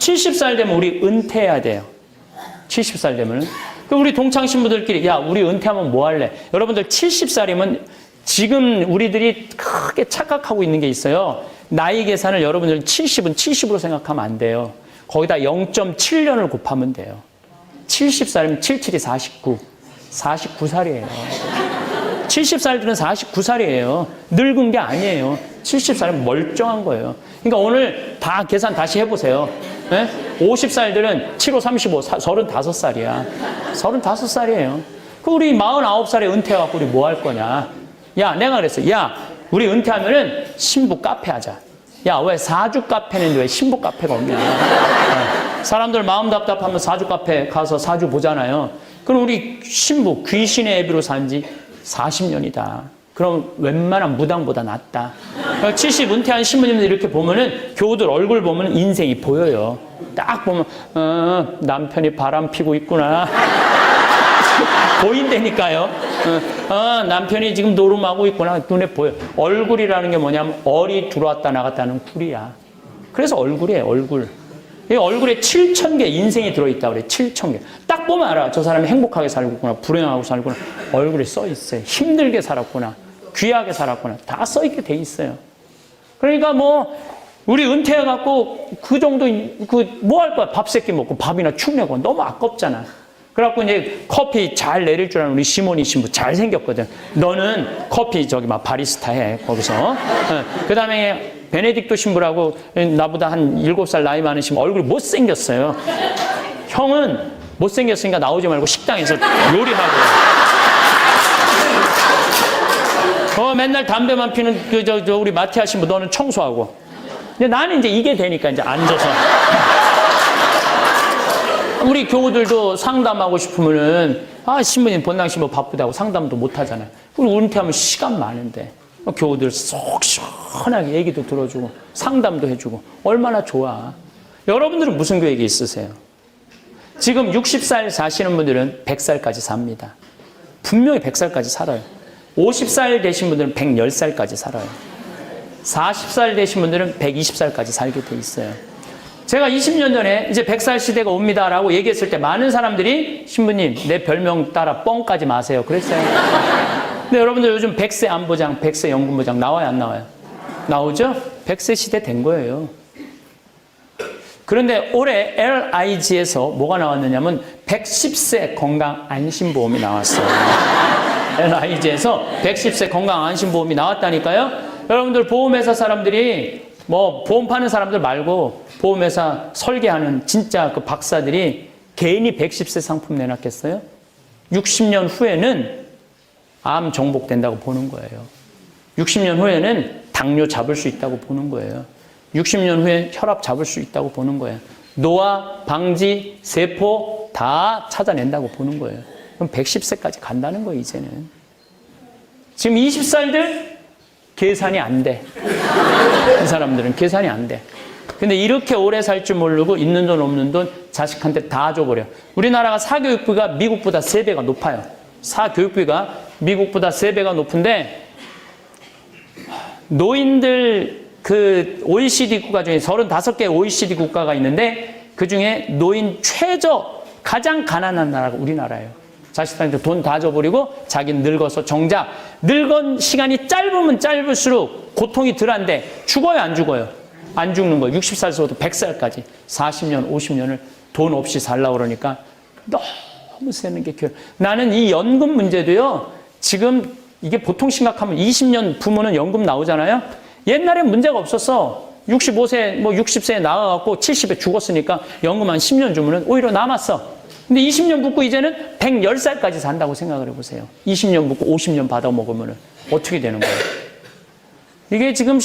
70살 되면 우리 은퇴해야 돼요. 70살 되면은. 우리 동창 신부들끼리, 야, 우리 은퇴하면 뭐 할래? 여러분들 70살이면 지금 우리들이 크게 착각하고 있는 게 있어요. 나이 계산을 여러분들 70은 70으로 생각하면 안 돼요. 거기다 0.7년을 곱하면 돼요. 70살이면 77이 49. 49살이에요. 70살들은 49살이에요. 늙은 게 아니에요. 70살은 멀쩡한 거예요. 그러니까 오늘 다 계산 다시 해보세요. 네? 50살들은 7, 5, 35, 35살이야. 35살이에요. 그 우리 49살에 은퇴해갖고 우리 뭐 할 거냐. 야, 내가 그랬어. 야, 우리 은퇴하면은 신부 카페 하자. 야, 왜 사주 카페는 왜 신부 카페가 없냐. 사람들 마음 답답하면 사주 카페 가서 사주 보잖아요. 그럼 우리 신부 귀신의 애비로 산지 40년이다. 그럼 웬만한 무당보다 낫다. 70 은퇴한 신부님들 이렇게 보면은 교우들 얼굴 보면 인생이 보여요. 딱 보면 남편이 바람 피고 있구나. 보인다니까요. 남편이 지금 노름하고 있구나. 눈에 보여. 얼굴이라는 게 뭐냐면 얼이 들어왔다 나갔다는 굴이야. 그래서 얼굴이에요. 얼굴. 이 얼굴에 7,000개 인생이 들어있다고 그래. 7,000개. 딱 보면 알아. 저 사람이 행복하게 살고 있구나. 불행하고 살구나. 얼굴에 써있어요. 힘들게 살았구나. 귀하게 살았구나. 다 써있게 돼 있어요. 그러니까 뭐 우리 은퇴해갖고 그 정도 뭐 할 거야. 밥 세끼 먹고 밥이나 축 내고 너무 아깝잖아. 그래갖고 이제 커피 잘 내릴 줄 아는 우리 시모니 신부 잘생겼거든. 너는 커피 저기 막 바리스타 해. 거기서. 그 다음에 베네딕토 신부라고 나보다 한 7살 나이 많으시면 얼굴이 못생겼어요. 형은 못생겼으니까 나오지 말고 식당에서 요리하고. 맨날 담배만 피는 우리 마티아 신부 너는 청소하고. 근데 나는 이제 이게 되니까 이제 앉아서. 우리 교우들도 상담하고 싶으면은 신부님 본당 신부 바쁘다고 상담도 못 하잖아요. 우리 은퇴하면 시간 많은데 교우들 속 시원하게 얘기도 들어주고 상담도 해주고 얼마나 좋아. 여러분들은 무슨 계획이 있으세요? 지금 60살 사시는 분들은 100살까지 삽니다. 분명히 100살까지 살아요. 50살 되신 분들은 110살까지 살아요. 40살 되신 분들은 120살까지 살게 돼 있어요. 제가 20년 전에 이제 100살 시대가 옵니다라고 얘기했을 때 많은 사람들이 신부님 내 별명 따라 뻥까지 마세요. 그랬어요. 근데 여러분들 요즘 100세 안보장, 100세 연금보장 나와요 안 나와요? 나오죠? 100세 시대 된 거예요. 그런데 올해 LIG에서 뭐가 나왔느냐면 110세 건강 안심보험이 나왔어요. LIG에서 110세 건강 안심보험이 나왔다니까요. 여러분들 보험회사 사람들이 뭐 보험 파는 사람들 말고 보험회사 설계하는 진짜 그 박사들이 개인이 110세 상품 내놨겠어요? 60년 후에는 암 정복된다고 보는 거예요. 60년 후에는 당뇨 잡을 수 있다고 보는 거예요. 60년 후에 혈압 잡을 수 있다고 보는 거예요. 노화, 방지, 세포 다 찾아낸다고 보는 거예요. 그럼 110세까지 간다는 거예요, 이제는. 지금 20살들 계산이 안 돼. 이 사람들은 계산이 안 돼. 근데 이렇게 오래 살 줄 모르고 있는 돈 없는 돈 자식한테 다 줘버려. 우리나라가 사교육비가 미국보다 3배가 높아요. 사교육비가 미국보다 3배가 높은데 노인들 그 OECD 국가 중에 35개 OECD 국가가 있는데 그중에 노인 최저 가장 가난한 나라가 우리나라예요. 자식들한테 돈 다 줘버리고 자기는 늙어서 정작 늙은 시간이 짧으면 짧을수록 고통이 덜한데 죽어요 안 죽어요? 안 죽는 거예요. 60살에서부터 100살까지 40년 50년을 돈 없이 살려고 그러니까 너무 세는 게 교육. 나는 이 연금 문제도요. 지금 이게 보통 심각하면 20년 부모는 연금 나오잖아요. 옛날엔 문제가 없었어. 65세 뭐 60세에 나가갖고 70에 죽었으니까 연금 한 10년 주면은 오히려 남았어. 근데 20년 붓고 이제는 110살까지 산다고 생각을 해보세요. 20년 붓고 50년 받아먹으면 어떻게 되는 거예요? 이게 지금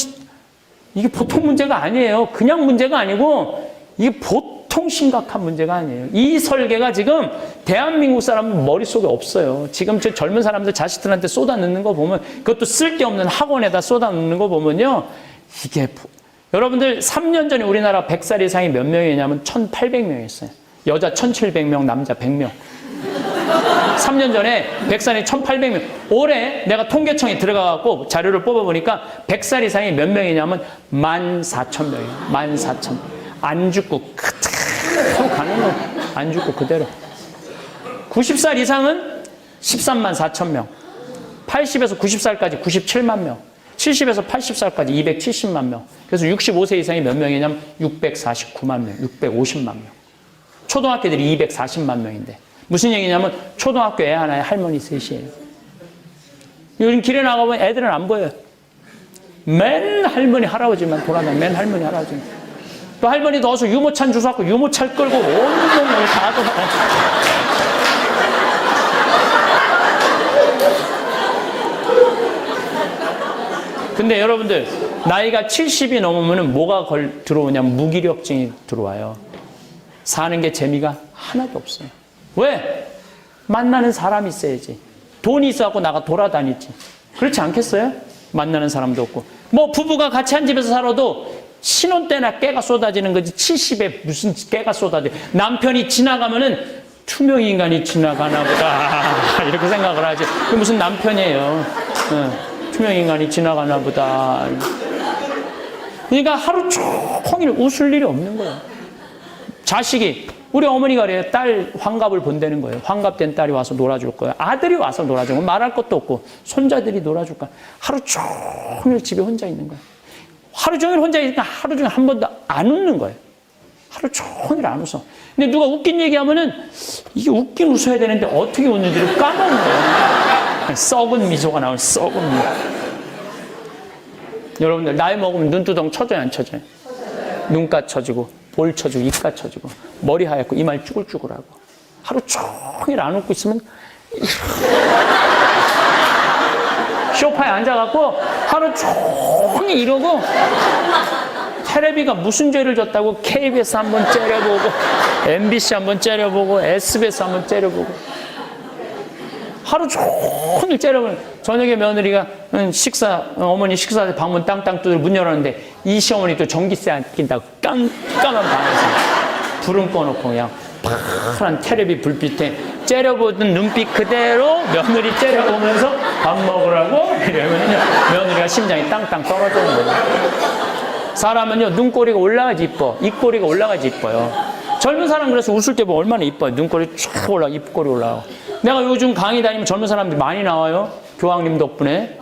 이게 보통 문제가 아니에요. 그냥 문제가 아니고 이게 보통 심각한 문제가 아니에요. 이 설계가 지금 대한민국 사람 머릿속에 없어요. 지금 저 젊은 사람들 자식들한테 쏟아 넣는 거 보면 그것도 쓸데없는 학원에다 쏟아 넣는 거 보면요. 이게 여러분들 3년 전에 우리나라 100살 이상이 몇 명이냐면 1,800명이었어요. 여자 1,700명, 남자 100명. 3년 전에 100살이 1,800명. 올해 내가 통계청에 들어가갖고 자료를 뽑아보니까 100살 이상이 몇 명이냐면 14,000명이에요. 14,000명. 안 죽고 쭉 가는 거. 안 죽고 그대로. 90살 이상은 13만 4천 명. 80에서 90살까지 97만 명. 70에서 80살까지 270만 명. 그래서 65세 이상이 몇 명이냐면 649만 명, 650만 명. 초등학교들이 240만 명인데. 무슨 얘기냐면 초등학교 애 하나에 할머니 셋이에요. 요즘 길에 나가보면 애들은 안 보여요. 맨 할머니 할아버지만 돌아다녀. 맨 할머니 할아버지. 또 할머니 넣어서 유모차는 주워갖고 유모차를 끌고 온 놈을 다 돌아다녀. 근데 여러분들 나이가 70이 넘으면 뭐가 들어오냐면 무기력증이 들어와요. 사는 게 재미가 하나도 없어요. 왜? 만나는 사람이 있어야지. 돈이 있어갖고 나가 돌아다니지. 그렇지 않겠어요? 만나는 사람도 없고. 뭐 부부가 같이 한 집에서 살아도 신혼 때나 깨가 쏟아지는 거지. 70에 무슨 깨가 쏟아져. 남편이 지나가면은 투명 인간이 지나가나 보다 이렇게 생각을 하지. 그게 무슨 남편이에요. 투명 인간이 지나가나 보다. 그러니까 하루 종일 웃을 일이 없는 거예요. 자식이, 우리 어머니가 그래요. 딸 환갑을 본다는 거예요. 환갑된 딸이 와서 놀아줄 거예요. 아들이 와서 놀아줄 거예요. 말할 것도 없고 손자들이 놀아줄 거예요. 하루 종일 집에 혼자 있는 거예요. 하루 종일 혼자 있으니까 하루 종일 한 번도 안 웃는 거예요. 하루 종일 안 웃어. 근데 누가 웃긴 얘기하면은 이게 웃긴 웃어야 되는데 어떻게 웃는지를 까먹는 거예요. 썩은 미소가 나오는 썩은 미소. 여러분들 나이 먹으면 눈두덩 쳐져요, 안 쳐져요? 눈가 쳐지고 볼 쳐지고 입가 쳐지고 머리 하얗고 이마에 쭈글쭈글하고 하루 종일 안 웃고 있으면 소파에 앉아갖고 하루 종일 이러고 텔레비가 무슨 죄를 졌다고 KBS 한번 째려보고 MBC 한번 째려보고 SBS 한번 째려보고 하루 종일 째려보고 저녁에 며느리가 어머니 식사 방문 땅땅 두드려 문 열었는데 이 시어머니 또 전기세 안 낀다고 깜깜한 방에서 불은 꺼놓고 그냥 파란 텔레비 불빛에 째려보던 눈빛 그대로 며느리 째려보면서 밥 먹으라고 이러면요 며느리가 심장이 땅땅 떨어지는 거예요. 사람은요 눈꼬리가 올라가지 이뻐, 입꼬리가 올라가지 이뻐요. 젊은 사람 그래서 웃을 때 보면 얼마나 이뻐요. 눈꼬리 쫙 올라, 입꼬리 올라가고. 내가 요즘 강의 다니면 젊은 사람들이 많이 나와요. 교황님 덕분에.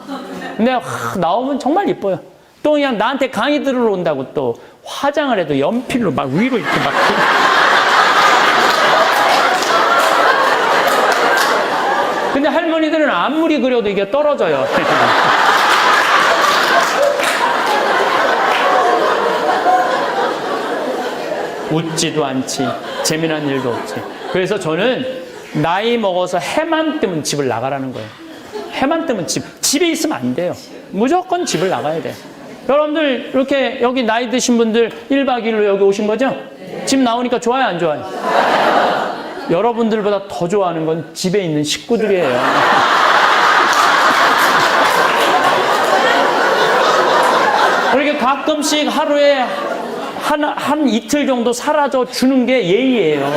근데 나오면 정말 이뻐요. 또 그냥 나한테 강의 들으러 온다고 또 화장을 해도 연필로 막 위로 이렇게 막. 근데 할머니들은 아무리 그려도 이게 떨어져요. 웃지도 않지. 재미난 일도 없지. 그래서 저는 나이 먹어서 해만 뜨면 집을 나가라는 거예요. 해만 뜨면 집에 있으면 안 돼요. 무조건 집을 나가야 돼. 여러분들 이렇게 여기 나이 드신 분들 1박 2일로 여기 오신 거죠? 집 나오니까 좋아요, 안 좋아요? 여러분들보다 더 좋아하는 건 집에 있는 식구들이에요. 이렇게 가끔씩 하루에 한 이틀 정도 사라져 주는 게 예의예요.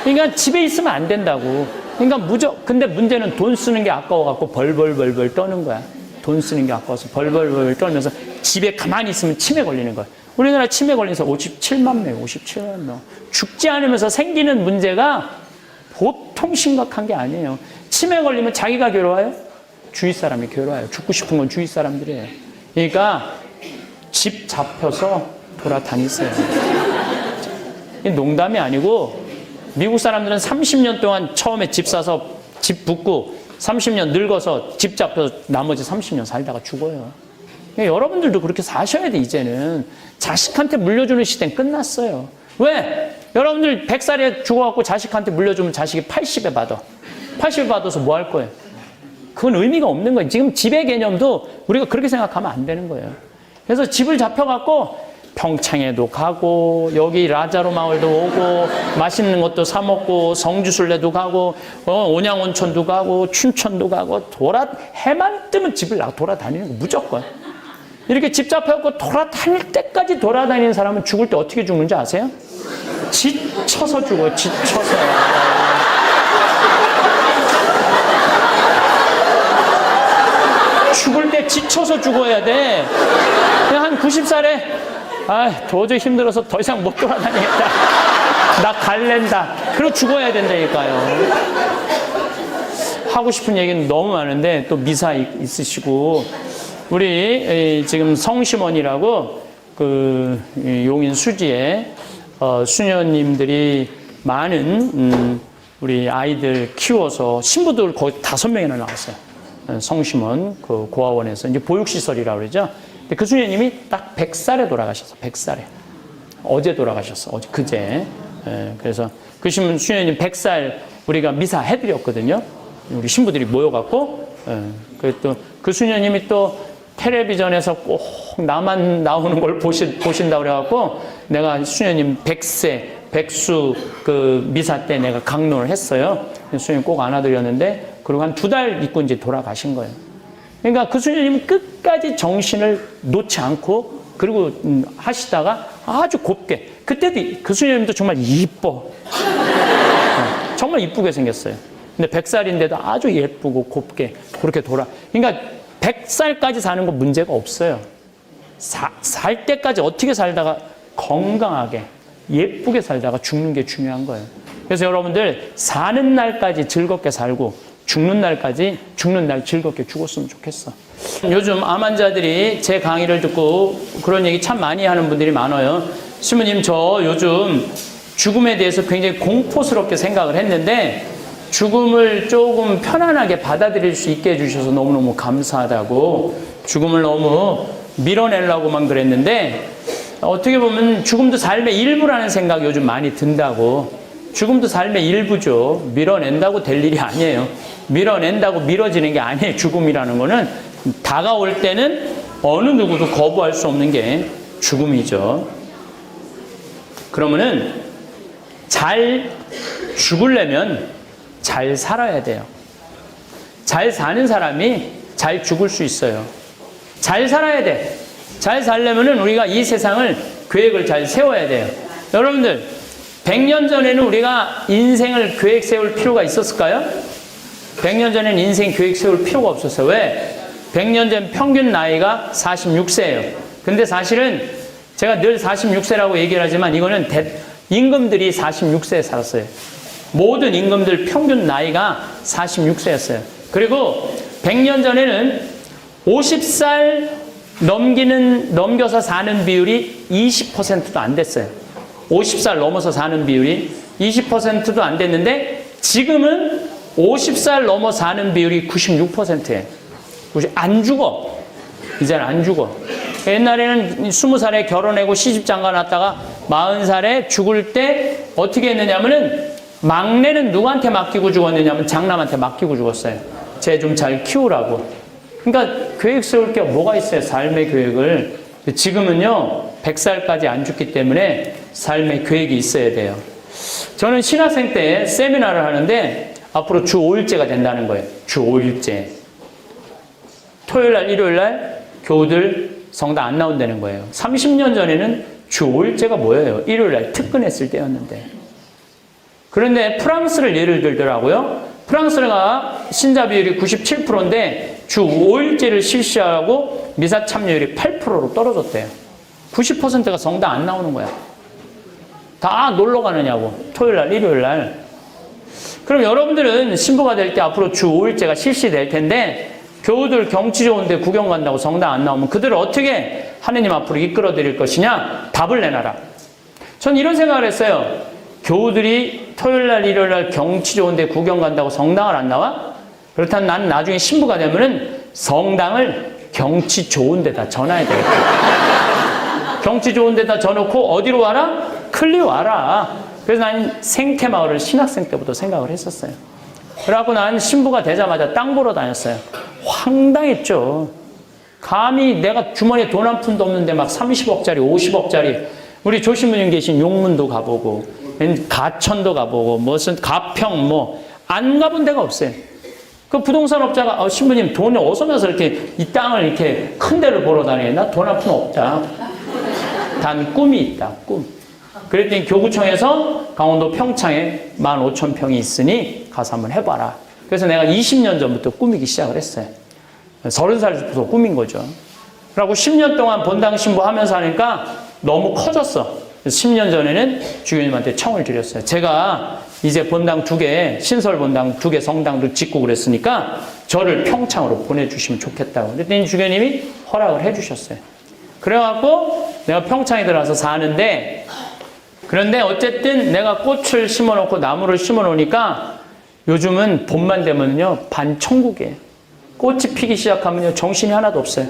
그러니까 집에 있으면 안 된다고. 그러니까 근데 문제는 돈 쓰는 게 아까워갖고 벌벌벌벌 떠는 거야. 돈 쓰는 게 아까워서 벌벌벌 떨면서 집에 가만히 있으면 치매 걸리는 거야. 우리나라 치매 걸려서 57만 명. 죽지 않으면서 생기는 문제가 보통 심각한 게 아니에요. 치매 걸리면 자기가 괴로워요? 주위 사람이 괴로워요. 죽고 싶은 건 주위 사람들이에요. 그러니까 집 잡혀서 돌아다니세요. 농담이 아니고 미국 사람들은 30년 동안 처음에 집 사서 집 붙고 30년 늙어서 집 잡혀서 나머지 30년 살다가 죽어요. 그러니까 여러분들도 그렇게 사셔야 돼. 이제는 자식한테 물려주는 시대는 끝났어요. 왜? 여러분들 100살에 죽어갖고 자식한테 물려주면 자식이 80에 받아. 80에 받아서 뭐 할 거예요? 그건 의미가 없는 거예요. 지금 집의 개념도 우리가 그렇게 생각하면 안 되는 거예요. 그래서 집을 잡혀갖고 평창에도 가고 여기 라자로 마을도 오고 맛있는 것도 사 먹고 성주순례도 가고 온양온천도 가고 춘천도 가고 해만 뜨면 집을 돌아다니는 거 무조건. 이렇게 집 잡혀갖고 돌아다닐 때까지 돌아다니는 사람은 죽을 때 어떻게 죽는지 아세요? 지쳐서 죽어요. 지쳐서. 죽을 때 지쳐서 죽어야 돼. 그냥 한 90살에 도저히 힘들어서 더 이상 못 돌아다니겠다. 나 갈랜다. 그리고 죽어야 된다니까요. 하고 싶은 얘기는 너무 많은데 또 미사 있으시고, 우리 지금 성심원이라고 그 용인 수지에 수녀님들이 많은 우리 아이들 키워서 신부들 거의 5명이나 나왔어요. 성심원 그 고아원에서 이제 보육시설이라고 그러죠. 근데 그 수녀님이 딱 100살에 돌아가셨어. 100살에. 어제 돌아가셨어. 어제 그제. 그래서 그 수녀님 100살 우리가 미사 해드렸거든요. 우리 신부들이 모여갖고. 또 그 수녀님이 또 텔레비전에서 꼭 나만 나오는 걸 보신다고 그래갖고 내가 수녀님 100세 백수 그 미사 때 내가 강론을 했어요. 수녀님 꼭 안아드렸는데, 그리고 한 2달 있고 이제 돌아가신 거예요. 그러니까 그 수녀님은 끝까지 정신을 놓지 않고 그리고 하시다가 아주 곱게, 그때도 그 수녀님도 정말 이뻐. 정말 이쁘게 생겼어요. 근데 100살인데도 아주 예쁘고 곱게 그렇게 그러니까 100살까지 사는 건 문제가 없어요. 살 때까지 어떻게 살다가 건강하게 예쁘게 살다가 죽는 게 중요한 거예요. 그래서 여러분들 사는 날까지 즐겁게 살고 죽는 날 즐겁게 죽었으면 좋겠어. 요즘 암 환자들이 제 강의를 듣고 그런 얘기 참 많이 하는 분들이 많아요. 신부님, 저 요즘 죽음에 대해서 굉장히 공포스럽게 생각을 했는데 죽음을 조금 편안하게 받아들일 수 있게 해주셔서 너무너무 감사하다고, 죽음을 너무 밀어내려고만 그랬는데 어떻게 보면 죽음도 삶의 일부라는 생각이 요즘 많이 든다고. 죽음도 삶의 일부죠. 밀어낸다고 될 일이 아니에요. 밀어낸다고 미뤄지는 게 아니에요. 죽음이라는 거는 다가올 때는 어느 누구도 거부할 수 없는 게 죽음이죠. 그러면은 잘 죽으려면 잘 살아야 돼요. 잘 사는 사람이 잘 죽을 수 있어요. 잘 살아야 돼. 잘 살려면은 우리가 이 세상을 계획을 잘 세워야 돼요. 여러분들, 100년 전에는 우리가 인생을 계획 세울 필요가 있었을까요? 100년 전에는 인생 계획 세울 필요가 없었어요. 왜? 100년 전 평균 나이가 46세예요. 근데 사실은 제가 늘 46세라고 얘기를 하지만 이거는 임금들이 46세에 살았어요. 모든 임금들 평균 나이가 46세였어요. 그리고 100년 전에는 50살 넘겨서 사는 비율이 20%도 안 됐어요. 50살 넘어서 사는 비율이 20%도 안 됐는데 지금은 50살 넘어 사는 비율이 96%예요. 안 죽어. 이제는 안 죽어. 옛날에는 20살에 결혼하고 시집장가 났다가 40살에 죽을 때 어떻게 했느냐면은 막내는 누구한테 맡기고 죽었느냐면 장남한테 맡기고 죽었어요. 쟤 좀 잘 키우라고. 그러니까 계획 세울 게 뭐가 있어요, 삶의 계획을. 지금은요 100살까지 안 죽기 때문에 삶의 계획이 있어야 돼요. 저는 신학생 때 세미나를 하는데 앞으로 주 5일제가 된다는 거예요. 주 5일제. 토요일날 일요일날 교우들 성당 안 나온다는 거예요. 30년 전에는 주 5일제가 뭐예요? 일요일날 특근했을 때였는데. 그런데 프랑스를 예를 들더라고요. 프랑스가 신자 비율이 97%인데 주 5일제를 실시하고 미사 참여율이 8%로 떨어졌대요. 90%가 성당 안 나오는 거야. 다 놀러 가느냐고. 토요일날, 일요일날. 그럼 여러분들은 신부가 될 때 앞으로 주 5일제가 실시될 텐데 교우들 경치 좋은데 구경 간다고 성당 안 나오면 그들을 어떻게 하느님 앞으로 이끌어 드릴 것이냐? 답을 내놔라. 전 이런 생각을 했어요. 교우들이 토요일날, 일요일날 경치 좋은데 구경 간다고 성당을 안 나와? 그렇다면 나는 나중에 신부가 되면은 성당을 경치 좋은 데다 전화해야 되겠다. 경치 좋은 데다 전놓고 어디로 와라? 클리 와라. 그래서 나는 생태마을을 신학생 때부터 생각을 했었어요. 그래갖고 난 신부가 되자마자 땅 보러 다녔어요. 황당했죠. 감히 내가 주머니에 돈 한 푼도 없는데 막 30억짜리, 50억짜리 우리 조신부님 계신 용문도 가보고 가천도 가보고 무슨 가평 안 가본 데가 없어요. 그 부동산 업자가 신부님 돈이 어디서 나서 이렇게 이 땅을 이렇게 큰 데를 보러 다니냐? 나 돈 한 푼 없다. 단 꿈이 있다. 꿈. 그랬더니 교구청에서 강원도 평창에 15,000평이 있으니 가서 한번 해봐라. 그래서 내가 20년 전부터 꾸미기 시작을 했어요. 30살부터 꾸민 거죠. 그리고 10년 동안 본당 신부 하면서 하니까 너무 커졌어. 10년 전에는 주교님한테 청을 드렸어요. 제가 이제 본당 2개, 신설 본당 2개 성당도 짓고 그랬으니까 저를 평창으로 보내주시면 좋겠다고. 그랬더니 주교님이 허락을 해주셨어요. 그래갖고 내가 평창에 들어가서 사는데, 그런데 어쨌든 내가 꽃을 심어놓고 나무를 심어놓으니까 요즘은 봄만 되면요 반천국이에요. 꽃이 피기 시작하면요 정신이 하나도 없어요.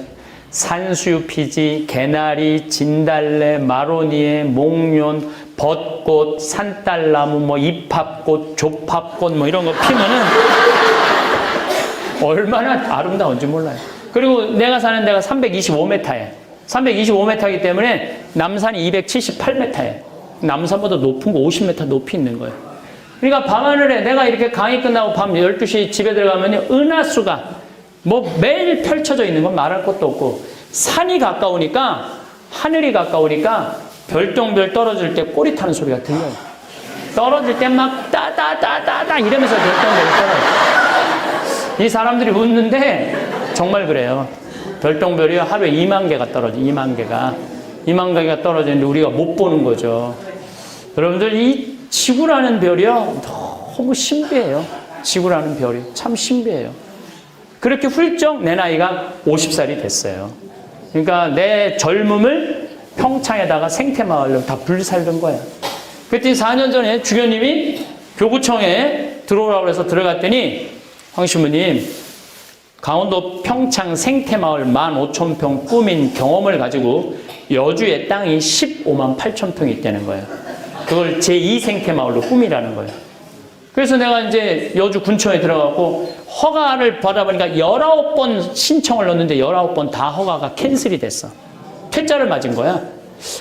산수유 피지, 개나리, 진달래, 마로니에, 목련, 벚꽃, 산딸나무, 뭐 이팝꽃, 조팝꽃 뭐 이런 거 피면은 얼마나 아름다운지 몰라요. 그리고 내가 사는 데가 325m예요. 325m이기 때문에 남산이 278m예요. 남산보다 높은 거 50m 높이 있는 거예요. 그러니까 밤하늘에 내가 이렇게 강의 끝나고 밤 12시 집에 들어가면요 은하수가 뭐 매일 펼쳐져 있는 건 말할 것도 없고, 산이 가까우니까, 하늘이 가까우니까 별똥별 떨어질 때 꼬리 타는 소리가 들려요. 떨어질 때 막 따다다다다 이러면서 별똥별이 떨어져요. 이 사람들이 웃는데 정말 그래요. 별똥별이 하루에 2만 개가 떨어져. 2만 개가 떨어지는데 우리가 못 보는 거죠. 여러분들 이 지구라는 별이요 너무 신비해요. 지구라는 별이 참 신비해요. 그렇게 훌쩍 내 나이가 50살이 됐어요. 그러니까 내 젊음을 평창에다가 생태마을로 다 불살른 거예요. 그랬더니 4년 전에 주교님이 교구청에 들어오라고 해서 들어갔더니, 황 신부님, 강원도 평창 생태마을 15,000평 꾸민 경험을 가지고 여주의 땅이 15만 8천 평이 있다는 거예요. 그걸 제2 생태마을로 꾸미라는 거예요. 그래서 내가 이제 여주 군청에 들어가고 허가를 받아보니까 19번 신청을 넣었는데 19번 다 허가가 캔슬이 됐어. 퇴짜를 맞은 거야.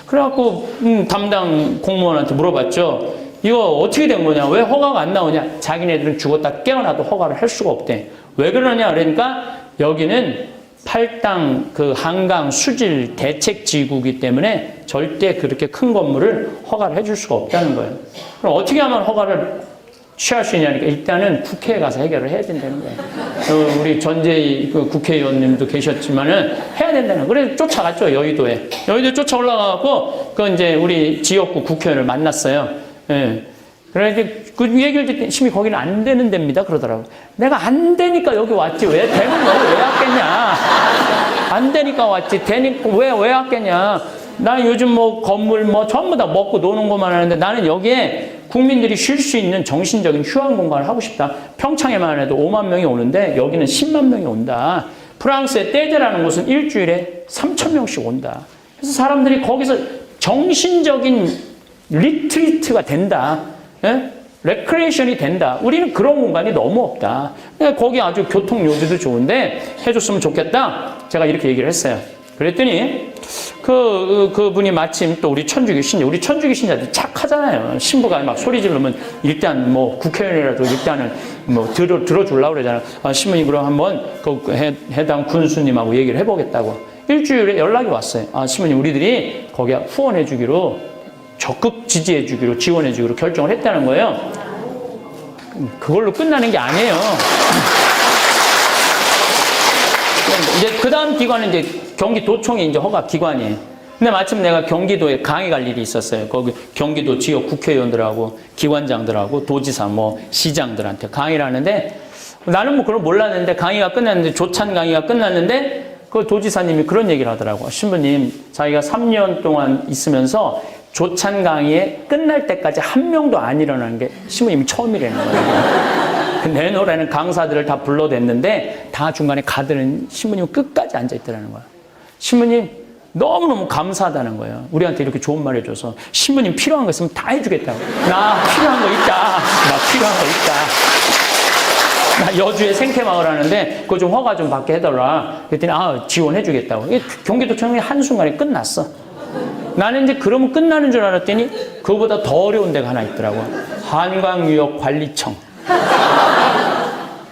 그래갖고 담당 공무원한테 물어봤죠. 이거 어떻게 된 거냐? 왜 허가가 안 나오냐? 자기네들은 죽었다 깨어나도 허가를 할 수가 없대. 왜 그러냐? 그러니까 여기는 팔당 그 한강 수질 대책지구이기 때문에 절대 그렇게 큰 건물을 허가를 해줄 수가 없다는 거예요. 그럼 어떻게 하면 허가를 취할 수 있냐니까 일단은 국회에 가서 해결을 해야 된다는 거예요. 우리 전재희 그 국회의원님도 계셨지만은 해야 된다는 거예요. 그래서 쫓아갔죠, 여의도에. 여의도에 쫓아 올라가갖고 그 이제 우리 지역구 국회의원을 만났어요. 예. 그래서 그 얘기를 듣더니 심히 거기는 안 되는 데입니다. 그러더라고요. 내가 안 되니까 여기 왔지. 왜 되는 거 왜 왔겠냐. 안 되니까 왔지. 되니까 왜 왔겠냐. 나 요즘 뭐 건물 뭐 전부 다 먹고 노는 것만 하는데 나는 여기에 국민들이 쉴 수 있는 정신적인 휴양 공간을 하고 싶다. 평창에만 해도 5만 명이 오는데 여기는 10만 명이 온다. 프랑스의 떼제라는 곳은 일주일에 3천 명씩 온다. 그래서 사람들이 거기서 정신적인 리트리트가 된다. 예? 레크레이션이 된다. 우리는 그런 공간이 너무 없다. 거기 아주 교통 요지도 좋은데 해줬으면 좋겠다. 제가 이렇게 얘기를 했어요. 그랬더니 그분이 마침 또 우리 천주교 신자들 착하잖아요. 신부가 막 소리 지르면 일단 뭐 국회의원이라도 일단은 뭐 들어주려고 그러잖아요. 아, 신부님 그럼 한번 그 해당 군수님하고 얘기를 해보겠다고. 일주일에 연락이 왔어요. 아, 신부님 우리들이 거기에 후원해주기로 적극 지지해주기로 지원해주기로 결정을 했다는 거예요. 그걸로 끝나는 게 아니에요. 이제 그 다음 기관은 이제 경기도청이 이제 허가 기관이에요. 근데 마침 내가 경기도에 강의 갈 일이 있었어요. 거기 경기도 지역 국회의원들하고 기관장들하고 도지사 뭐 시장들한테 강의를 하는데 나는 뭐 그걸 몰랐는데 강의가 끝났는데 조찬 강의가 끝났는데 그 도지사님이 그런 얘기를 하더라고요. 신부님 자기가 3년 동안 있으면서 조찬 강의에 끝날 때까지 한 명도 안 일어나는 게 신부님이 처음이라는 거예요. 내노라는 강사들을 다 불러댔는데 다 중간에 가드는 신부님은 끝까지 앉아있더라는 거야. 신부님 너무너무 감사하다는 거예요. 우리한테 이렇게 좋은 말 해줘서. 신부님 필요한 거 있으면 다 해주겠다고. 나 필요한 거 있다. 나 여주에 생태마을 하는데 그거 좀 허가 좀 받게 해달라. 그랬더니 지원해주겠다고. 경기도청이 한순간에 끝났어. 나는 이제 그러면 끝나는 줄 알았더니 그거보다 더 어려운 데가 하나 있더라고. 한강유역관리청.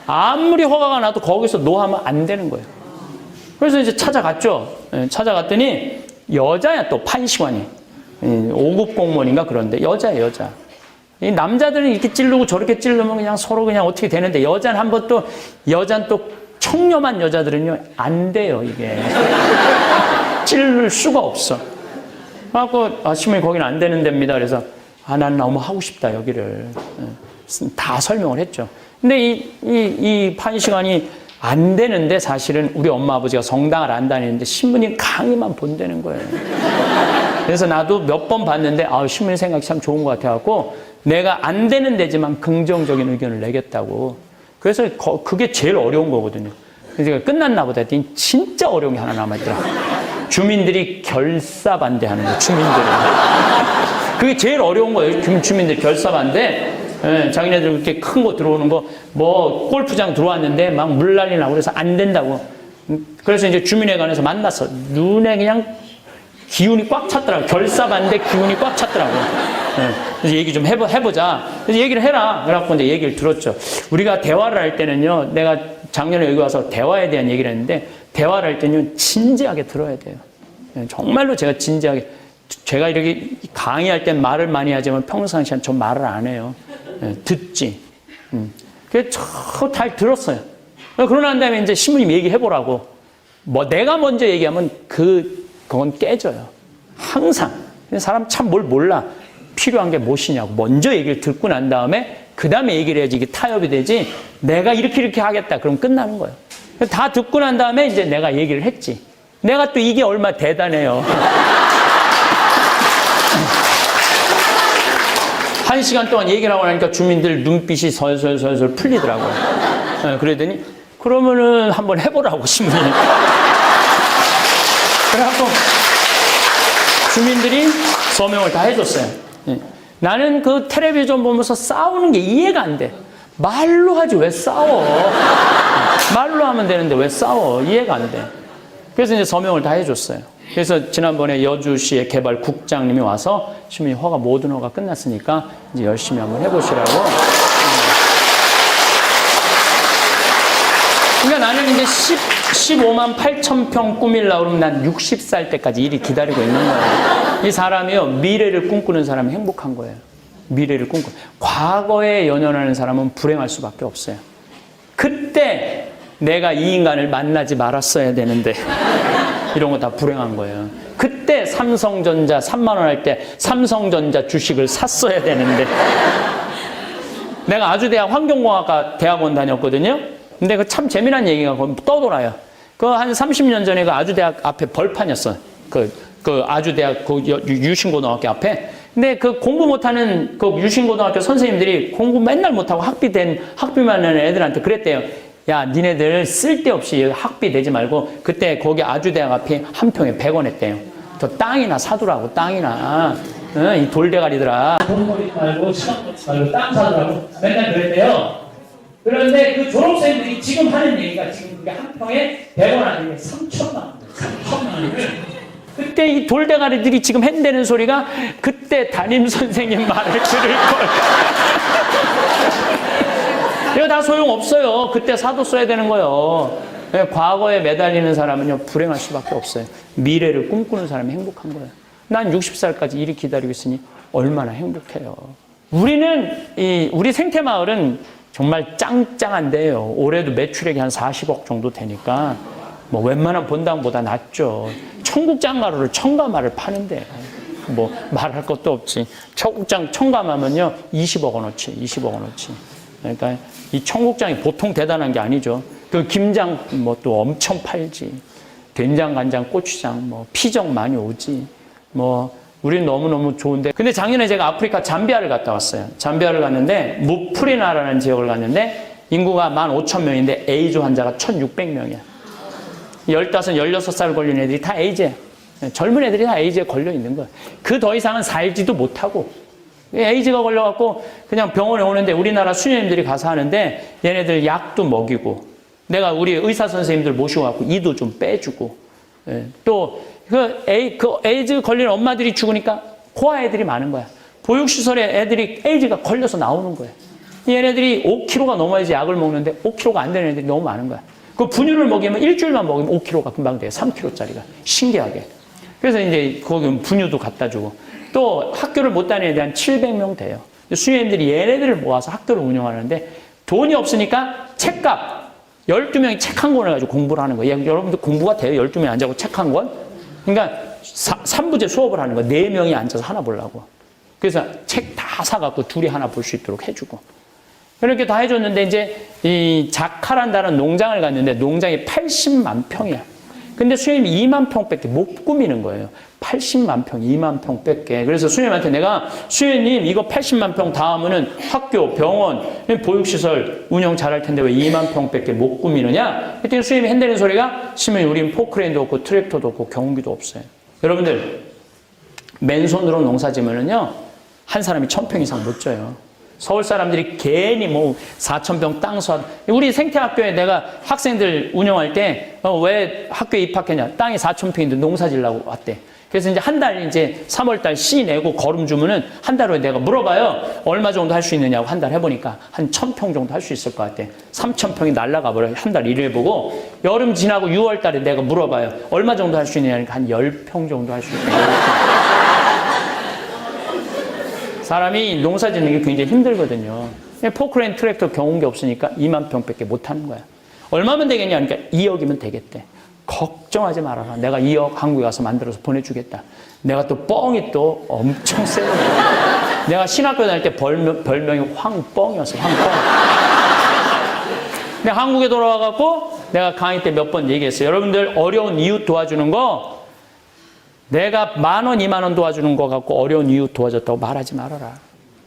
아무리 허가가 나도 거기서 노하면 안 되는 거예요. 그래서 이제 찾아갔죠. 찾아갔더니 여자야 또 판시관이. 5급 공무원인가 그런데 여자야 여자. 이 남자들은 이렇게 찌르고 저렇게 찌르면 그냥 서로 그냥 어떻게 되는데 여자는 여자는 또 청렴한 여자들은요 안 돼요 이게. 찌를 수가 없어. 그래갖고, 시민이 거기는 안 되는 데입니다. 그래서, 난 너무 하고 싶다, 여기를. 다 설명을 했죠. 근데 이 판시간이 안 되는데 사실은 우리 엄마 아버지가 성당을 안 다니는데 신부님 강의만 본다는 거예요. 그래서 나도 몇 번 봤는데, 신부님 생각이 참 좋은 것 같아갖고, 내가 안 되는 데지만 긍정적인 의견을 내겠다고. 그래서 그게 제일 어려운 거거든요. 그래서 끝났나 보다 했더니 진짜 어려운 게 하나 남아있더라. 주민들이 결사 반대하는 거예요, 주민들이. 그게 제일 어려운 거예요, 주민들 결사 반대. 예, 자기네들 그렇게 큰 거 들어오는 거, 골프장 들어왔는데 막 물난리 나고 그래서 안 된다고. 그래서 이제 주민회관에서 만났어. 눈에 그냥 기운이 꽉 찼더라고. 결사 반대 기운이 꽉 찼더라고. 예, 그래서 얘기 좀 해보자. 그래서 얘기를 해라. 그래갖고 이제 얘기를 들었죠. 우리가 대화를 할 때는요, 내가 작년에 여기 와서 대화에 대한 얘기를 했는데, 대화를 할 때는 진지하게 들어야 돼요. 예, 정말로 제가 진지하게, 제가 이렇게 강의할 땐 말을 많이 하지만 평상시엔 전 말을 안 해요. 예, 듣지. 그래서 잘 들었어요. 그러고 난 다음에 이제 신부님 얘기해보라고. 내가 먼저 얘기하면 그건 깨져요. 항상. 사람 참 뭘 몰라. 필요한 게 무엇이냐고. 먼저 얘기를 듣고 난 다음에 그 다음에 얘기를 해야지 이게 타협이 되지. 내가 이렇게 하겠다. 그럼 끝나는 거예요. 다 듣고 난 다음에 이제 내가 얘기를 했지. 내가 또 이게 얼마나 대단해요. 1시간 동안 얘기를 하고 나니까 주민들 눈빛이 설설설설 풀리더라고요. 네, 그러더니, 그러면은 한번 해보라고, 신부님. 그래갖고, 주민들이 서명을 다 해줬어요. 네. 나는 그 텔레비전 보면서 싸우는 게 이해가 안 돼. 말로 하지, 왜 싸워? 말로 하면 되는데 왜 싸워? 이해가 안 돼. 그래서 이제 서명을 다 해줬어요. 그래서 지난번에 여주시의 개발국장님이 와서 시민 허가 모든 허가 끝났으니까 이제 열심히 한번 해보시라고. 그러니까 나는 이제 15만 8천 평 꾸밀라고 그러면 난 60살 때까지 일이 기다리고 있는 거예요. 이 사람이요, 미래를 꿈꾸는 사람이 행복한 거예요. 미래를 꿈꾸는. 과거에 연연하는 사람은 불행할 수밖에 없어요. 그때 내가 이 인간을 만나지 말았어야 되는데 이런 거 다 불행한 거예요. 그때 삼성전자 3만 원 할 때 삼성전자 주식을 샀어야 되는데 내가 아주대학 환경공학과 대학원 다녔거든요. 근데 그 참 재미난 얘기가 거기 떠돌아요. 그 한 30년 전에 그 아주대학 앞에 벌판이었어. 그 아주대학 그 유신고등학교 앞에. 근데 그 공부 못하는 그 유신고등학교 선생님들이 공부 맨날 못하고 학비만 내는 애들한테 그랬대요. 야, 니네들 쓸데없이 학비 내지 말고 그때 거기 아주대학 앞에 한 평에 100원 했대요. 저 땅이나 사두라고, 땅이나. 이 돌대가리들아. 돈 버리지 말고, 시간 버리지 말고, 땅 사두라고 맨날 그랬대요. 그런데 그 졸업생들이 지금 하는 얘기가 지금 그게 한 평에 100원 아니면 3천만 원. 3천만 원을. 그때 이 돌대가리들이 지금 한다는 소리가 그때 담임 선생님 말을 들을 걸. 이거 다 소용없어요. 그때 사뒀어야 되는 거예요. 과거에 매달리는 사람은요, 불행할 수밖에 없어요. 미래를 꿈꾸는 사람이 행복한 거예요. 난 60살까지 일이 기다리고 있으니 얼마나 행복해요. 우리 생태마을은 정말 짱짱한데요. 올해도 매출액이 한 40억 정도 되니까 뭐 웬만한 본당보다 낫죠. 청국장가루를 청가마를 파는데 뭐 말할 것도 없지. 청국장 청가마면요 20억 원어치, 20억 원어치. 그러니까 이 청국장이 보통 대단한 게 아니죠. 그 김장 뭐 또 엄청 팔지. 된장, 간장, 고추장, 뭐 피정 많이 오지. 뭐 우리는 너무너무 좋은데. 근데 작년에 제가 아프리카 잠비아를 갔다 왔어요. 잠비아를 갔는데 무프리나라는 지역을 갔는데 인구가 15,000명인데 에이즈 환자가 1,600명이야. 15, 16살 걸린 애들이 다 에이즈야. 젊은 애들이 다 에이즈에 걸려 있는 거야. 그 더 이상은 살지도 못하고. 에이즈가 걸려갖고 그냥 병원에 오는데 우리나라 수녀님들이 가서 하는데 얘네들 약도 먹이고 내가 우리 의사 선생님들 모시고 갖고 이도 좀 빼주고 또 그 에이즈 걸린 엄마들이 죽으니까 고아 애들이 많은 거야. 보육시설에 애들이 에이즈가 걸려서 나오는 거야. 얘네들이 5kg가 넘어야지 약을 먹는데 5kg가 안 되는 애들이 너무 많은 거야. 그 분유를 먹이면 일주일만 먹이면 5kg가 금방 돼요. 3kg짜리가. 신기하게. 그래서 이제 거기 분유도 갖다 주고 또 학교를 못 다니는 애들 한 700명 돼요. 수녀님들이 얘네들을 모아서 학교를 운영하는데 돈이 없으니까 책값 12명이 책 한 권을 가지고 공부를 하는 거예요. 여러분들 공부가 돼요? 12명이 앉아고 책 한 권? 그러니까 3부제 수업을 하는 거야. 4명이 앉아서 하나 보려고. 그래서 책 다 사갖고 둘이 하나 볼 수 있도록 해주고. 그렇게 다 해줬는데 이제 이 자카란다는 농장을 갔는데 농장이 80만 평이야. 근데 수녀님이 2만 평밖에 못 꾸미는 거예요. 80만 평, 2만 평밖에. 그래서 수녀님한테 내가 수녀님 이거 80만 평 다 하면은 학교, 병원, 보육시설 운영 잘할 텐데 왜 2만 평밖에 못 꾸미느냐? 그랬더니 수녀님이 핸드는 소리가 시면 우린 포크레인도 없고 트랙터도 없고 경운기도 없어요. 여러분들 맨손으로 농사 지면은요 한 사람이 1000평 이상 못 져요. 서울 사람들이 괜히 뭐 4,000평 땅 사. 우리 생태학교에 내가 학생들 운영할 때 왜 학교에 입학했냐? 땅이 4,000평인데 농사 지려고 왔대. 그래서 이제 한 달 이제 3월달 씨 내고 거름 주면은 한 달 후에 내가 물어봐요. 얼마 정도 할 수 있느냐고 한 달 해보니까 한 1,000평 정도 할 수 있을 것 같아. 3,000평이 날라가 버려요. 한 달 일을 해보고 여름 지나고 6월달에 내가 물어봐요. 얼마 정도 할 수 있느냐니까 한 10평 정도 할 수 있어요. 사람이 농사 짓는 게 굉장히 힘들거든요. 포크레인 트랙터 경운기 없으니까 2만 평밖에 못 하는 거야. 얼마면 되겠냐? 그러니까 2억이면 되겠대. 걱정하지 말아라. 내가 2억 한국에 가서 만들어서 보내주겠다. 내가 또 뻥이 또 엄청 세거든. 내가 신학교 다닐 때 별명이 황뻥이었어. 황뻥. 근데 한국에 돌아와갖고 내가 강의 때 몇 번 얘기했어요. 여러분들 어려운 이웃 도와주는 거 내가 10,000원, 20,000원 도와주는 거 갖고 어려운 이웃 도와줬다고 말하지 말아라.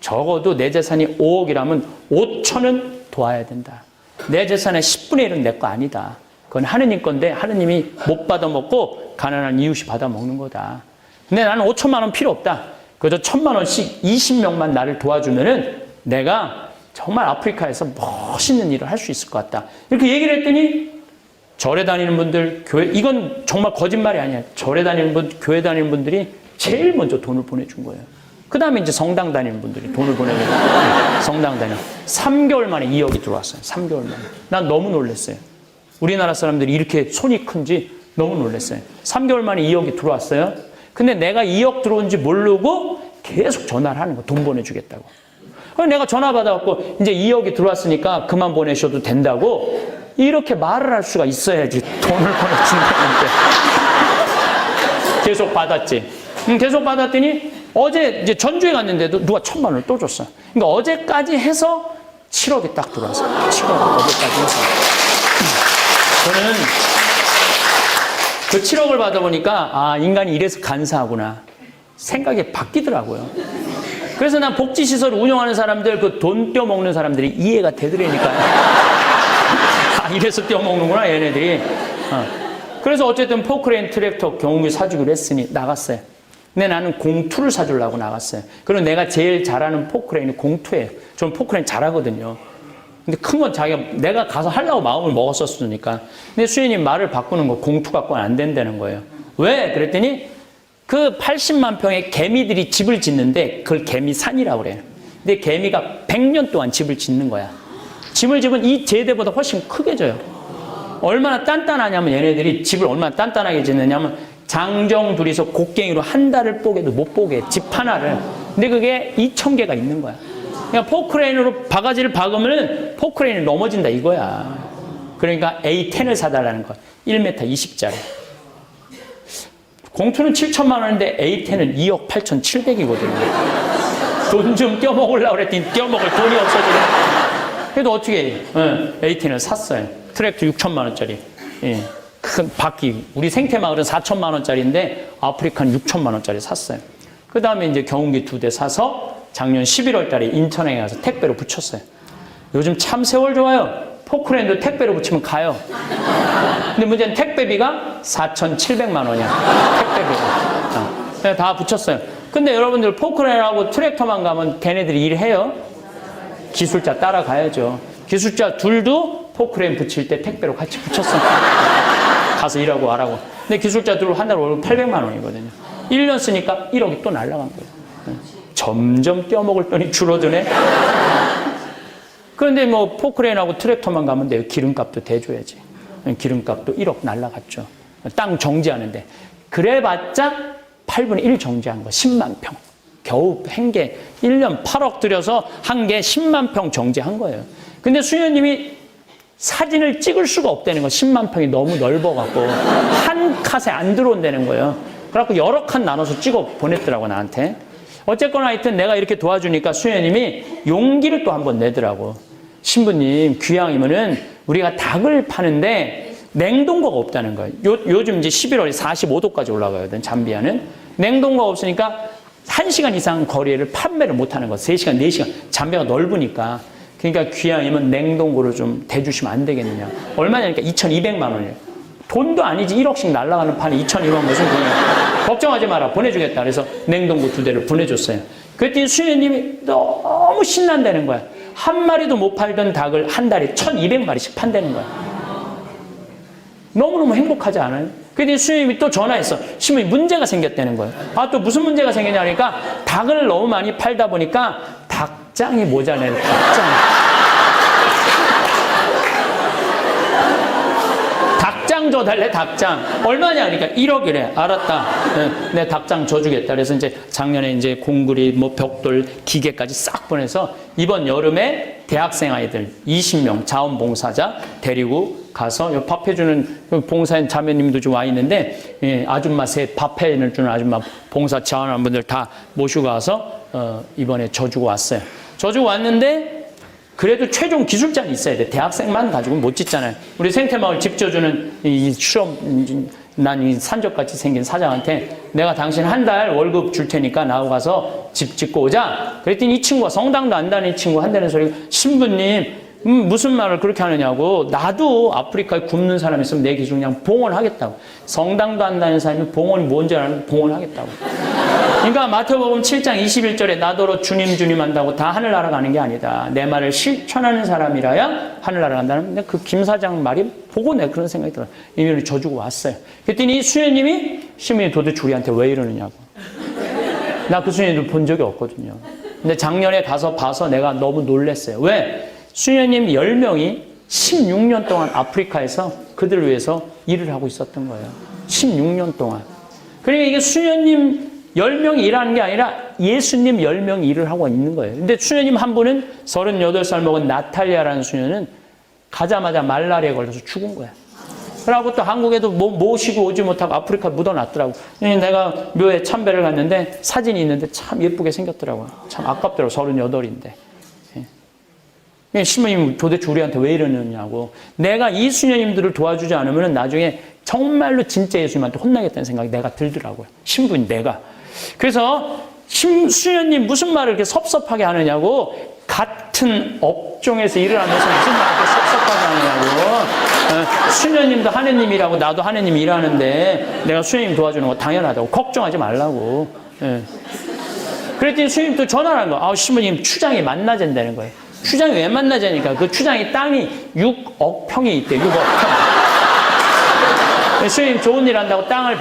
적어도 내 재산이 5억이라면 5천은 도와야 된다. 내 재산의 10분의 1은 내 거 아니다. 그건 하느님 건데 하느님이 못 받아먹고 가난한 이웃이 받아먹는 거다. 근데 나는 5천만 원 필요 없다. 그저 1,000만 원씩 20명만 나를 도와주면은 내가 정말 아프리카에서 멋있는 일을 할 수 있을 것 같다. 이렇게 얘기를 했더니 절에 다니는 분들, 교회, 이건 정말 거짓말이 아니야. 절에 다니는 분, 교회 다니는 분들이 제일 먼저 돈을 보내준 거예요. 그 다음에 이제 성당 다니는 분들이 돈을 보내준 거예요. 성당 다녀. 3개월 만에 2억이 들어왔어요. 3개월 만에. 난 너무 놀랐어요. 우리나라 사람들이 이렇게 손이 큰지 너무 놀랐어요. 3개월 만에 2억이 들어왔어요. 근데 내가 2억 들어온지 모르고 계속 전화를 하는 거야. 돈 보내주겠다고. 그래서 내가 전화 받아갖고 이제 2억이 들어왔으니까 그만 보내셔도 된다고 이렇게 말을 할 수가 있어야지 돈을 보내준다는데. 계속 받았지. 계속 받았더니 어제 이제 전주에 갔는데도 누가 1,000만 원을 또 줬어. 그러니까 어제까지 해서 7억이 딱 들어왔어. 7억 어제까지 해서. 저는 그 7억을 받아보니까 아 인간이 이래서 간사하구나. 생각이 바뀌더라고요. 그래서 난 복지시설을 운영하는 사람들 그 돈 떼어먹는 사람들이 이해가 되더라니까요. 아, 이래서 떼어먹는구나 얘네들이. 그래서 어쨌든 포크레인 트랙터 경운기 사주기로 했으니 나갔어요. 근데 나는 공투를 사주려고 나갔어요. 그리고 내가 제일 잘하는 포크레인이 공투예요. 저는 포크레인 잘하거든요. 근데 큰 건 내가 가서 하려고 마음을 먹었었으니까. 근데 수혜님 말을 바꾸는 거 공투 갖고는 안 된다는 거예요. 왜? 그랬더니 그 80만 평의 개미들이 집을 짓는데 그걸 개미산이라고 그래요. 근데 개미가 100년 동안 집을 짓는 거야. 집을 지면 이 제대보다 훨씬 크게 져요. 얼마나 단단하냐면 얘네들이 집을 얼마나 단단하게 짓느냐면 장정 둘이서 곡괭이로 한 달을 뽀개도 못 뽀개. 집 하나를. 근데 그게 2,000개가 있는 거야. 그러니까 포크레인으로 바가지를 박으면 포크레인이 넘어진다 이거야. 그러니까 A10을 사달라는 거야. 1m 20짜리. 공투는 7,000만 원인데 A10은 2억 8,700이거든요. 돈 좀 떼어먹으려고 그랬더니 떼어먹을 돈이 없어지네. 그래도 어떻게 해요? A10을 샀어요. 트랙터 6,000만 원짜리. 예. 큰 바퀴. 우리 생태마을은 4,000만 원짜리인데 아프리카는 6,000만 원짜리 샀어요. 그 다음에 이제 경운기 2대 사서 작년 11월 달에 인천에 가서 택배로 붙였어요. 요즘 참 세월 좋아요. 포크레인도 택배로 붙이면 가요. 근데 문제는 택배비가 4,700만 원이야. 택배비가. 다 붙였어요. 근데 여러분들 포크레인하고 트랙터만 가면 걔네들이 일해요. 기술자 따라가야죠. 기술자 둘도 포크레인 붙일 때 택배로 같이 붙였어. 가서 일하고 와라고. 근데 기술자 둘 한 달 월급 800만 원이거든요. 1년 쓰니까 1억이 또 날아간 거예요. 점점 떼어먹을 돈이 줄어드네. 그런데 뭐 포크레인하고 트랙터만 가면 돼요. 기름값도 대줘야지. 기름값도 1억 날라갔죠. 땅 정지하는데. 그래봤자 8분의 1 정지한 거 10만 평. 겨우 한 개 1년 8억 들여서 한 개 10만 평 정지한 거예요. 근데 수녀님이 사진을 찍을 수가 없다는 거. 10만 평이 너무 넓어갖고 한 컷에 안 들어온다는 거예요. 그래갖고 여러 칸 나눠서 찍어 보냈더라고, 나한테. 어쨌거나 하여튼 내가 이렇게 도와주니까 수녀님이 용기를 또 한번 내더라고. 신부님, 귀향이면은 우리가 닭을 파는데 냉동고가 없다는 거예요. 요즘 이제 11월에 45도까지 올라가거든, 잠비아는. 냉동고가 없으니까 1시간 이상 거리를 판매를 못 하는 거야. 3시간, 4시간. 잠비아가 넓으니까. 그러니까 귀향이면 냉동고를 좀 대주시면 안 되겠느냐. 얼마냐니까 2,200만 원이에요. 돈도 아니지. 1억씩 날아가는 판에 2,200만 원 무슨 돈이야. 걱정하지 마라. 보내주겠다. 그래서 냉동고 2대를 보내줬어요. 그랬더니 수녀님이 너무 신난다는 거야. 한 마리도 못 팔던 닭을 한 달에 1,200마리씩 판다는 거야. 너무너무 행복하지 않아요? 그랬더니 수녀님이 또 전화했어. 신부님 문제가 생겼다는 거예요. 아, 또 무슨 문제가 생겼냐 하니까 닭을 너무 많이 팔다 보니까 닭장이 모자라요. 닭장. 닭장 줘달래, 닭장. 얼마냐? 그러니까 1억이래. 알았다. 내 닭장 줘주겠다. 그래서 이제 작년에 이제 공구리, 뭐 벽돌, 기계까지 싹 보내서 이번 여름에 대학생 아이들 20명 자원봉사자 데리고 가서 밥 해주는 봉사인 자매님도 좀 와 있는데, 예, 아줌마 셋 밥 해주는 아줌마 봉사 지원하는 분들 다 모시고 와서 이번에 줘주고 왔어요. 줘주고 왔는데 그래도 최종 기술자는 있어야 돼. 대학생만 가지고는 못 짓잖아요. 우리 생태마을 집 지어주는 이 실험, 난 이 산적같이 생긴 사장한테 내가 당신 한 달 월급 줄 테니까 나하고 가서 집 짓고 오자. 그랬더니 이 친구가 성당도 안 다니는 친구 한다는 소리가, 신부님 무슨 말을 그렇게 하느냐고. 나도 아프리카에 굶는 사람 있으면 내 기준 그냥 봉헌하겠다고. 성당도 안 다니는 사람이 봉헌이 뭔지 알면 봉헌하겠다고. 그러니까 마태복음 7장 21절에 나더러 주님 주님 한다고 다 하늘나라 가는 게 아니다. 내 말을 실천하는 사람이라야 하늘나라 간다는. 근데 그 김 사장 말이 보고 내가 그런 생각이 들어요. 이면을 져주고 왔어요. 그랬더니 수녀님이 신부님 도대체 우리한테 왜 이러느냐고. 나 그 수녀님도 본 적이 없거든요. 근데 작년에 가서 봐서 내가 너무 놀랐어요. 왜? 수녀님 10명이 16년 동안 아프리카에서 그들을 위해서 일을 하고 있었던 거예요. 16년 동안. 그러니까 이게 수녀님 10명이 일하는 게 아니라 예수님 10명이 일을 하고 있는 거예요. 근데 수녀님 한 분은 38살 먹은 나탈리아라는 수녀는 가자마자 말라리아에 걸려서 죽은 거야. 그러고 또 한국에도 모시고 오지 못하고 아프리카 묻어놨더라고. 내가 묘에 참배를 갔는데 사진이 있는데 참 예쁘게 생겼더라고요. 참 아깝더라고. 38인데. 신부님 도대체 우리한테 왜 이러느냐고. 내가 이 수녀님들을 도와주지 않으면 나중에 정말로 진짜 예수님한테 혼나겠다는 생각이 내가 들더라고요. 신부님 내가. 그래서 수녀님 무슨 말을 이렇게 섭섭하게 하느냐고. 같은 업종에서 일을 하면서 무슨 말을 이렇게 섭섭하게 하느냐고. 수녀님도 하느님이라고 나도 하느님 일하는데 내가 수녀님 도와주는 거 당연하다고. 걱정하지 말라고. 그랬더니 수녀님 또 전화를 한 거야. 신부님 추장이 만나잔다는 거예요. 추장이 왜 만나자니까 그 추장이 땅이 6억 평이 있대. 6억 평. 수녀님 좋은 일 한다고 땅을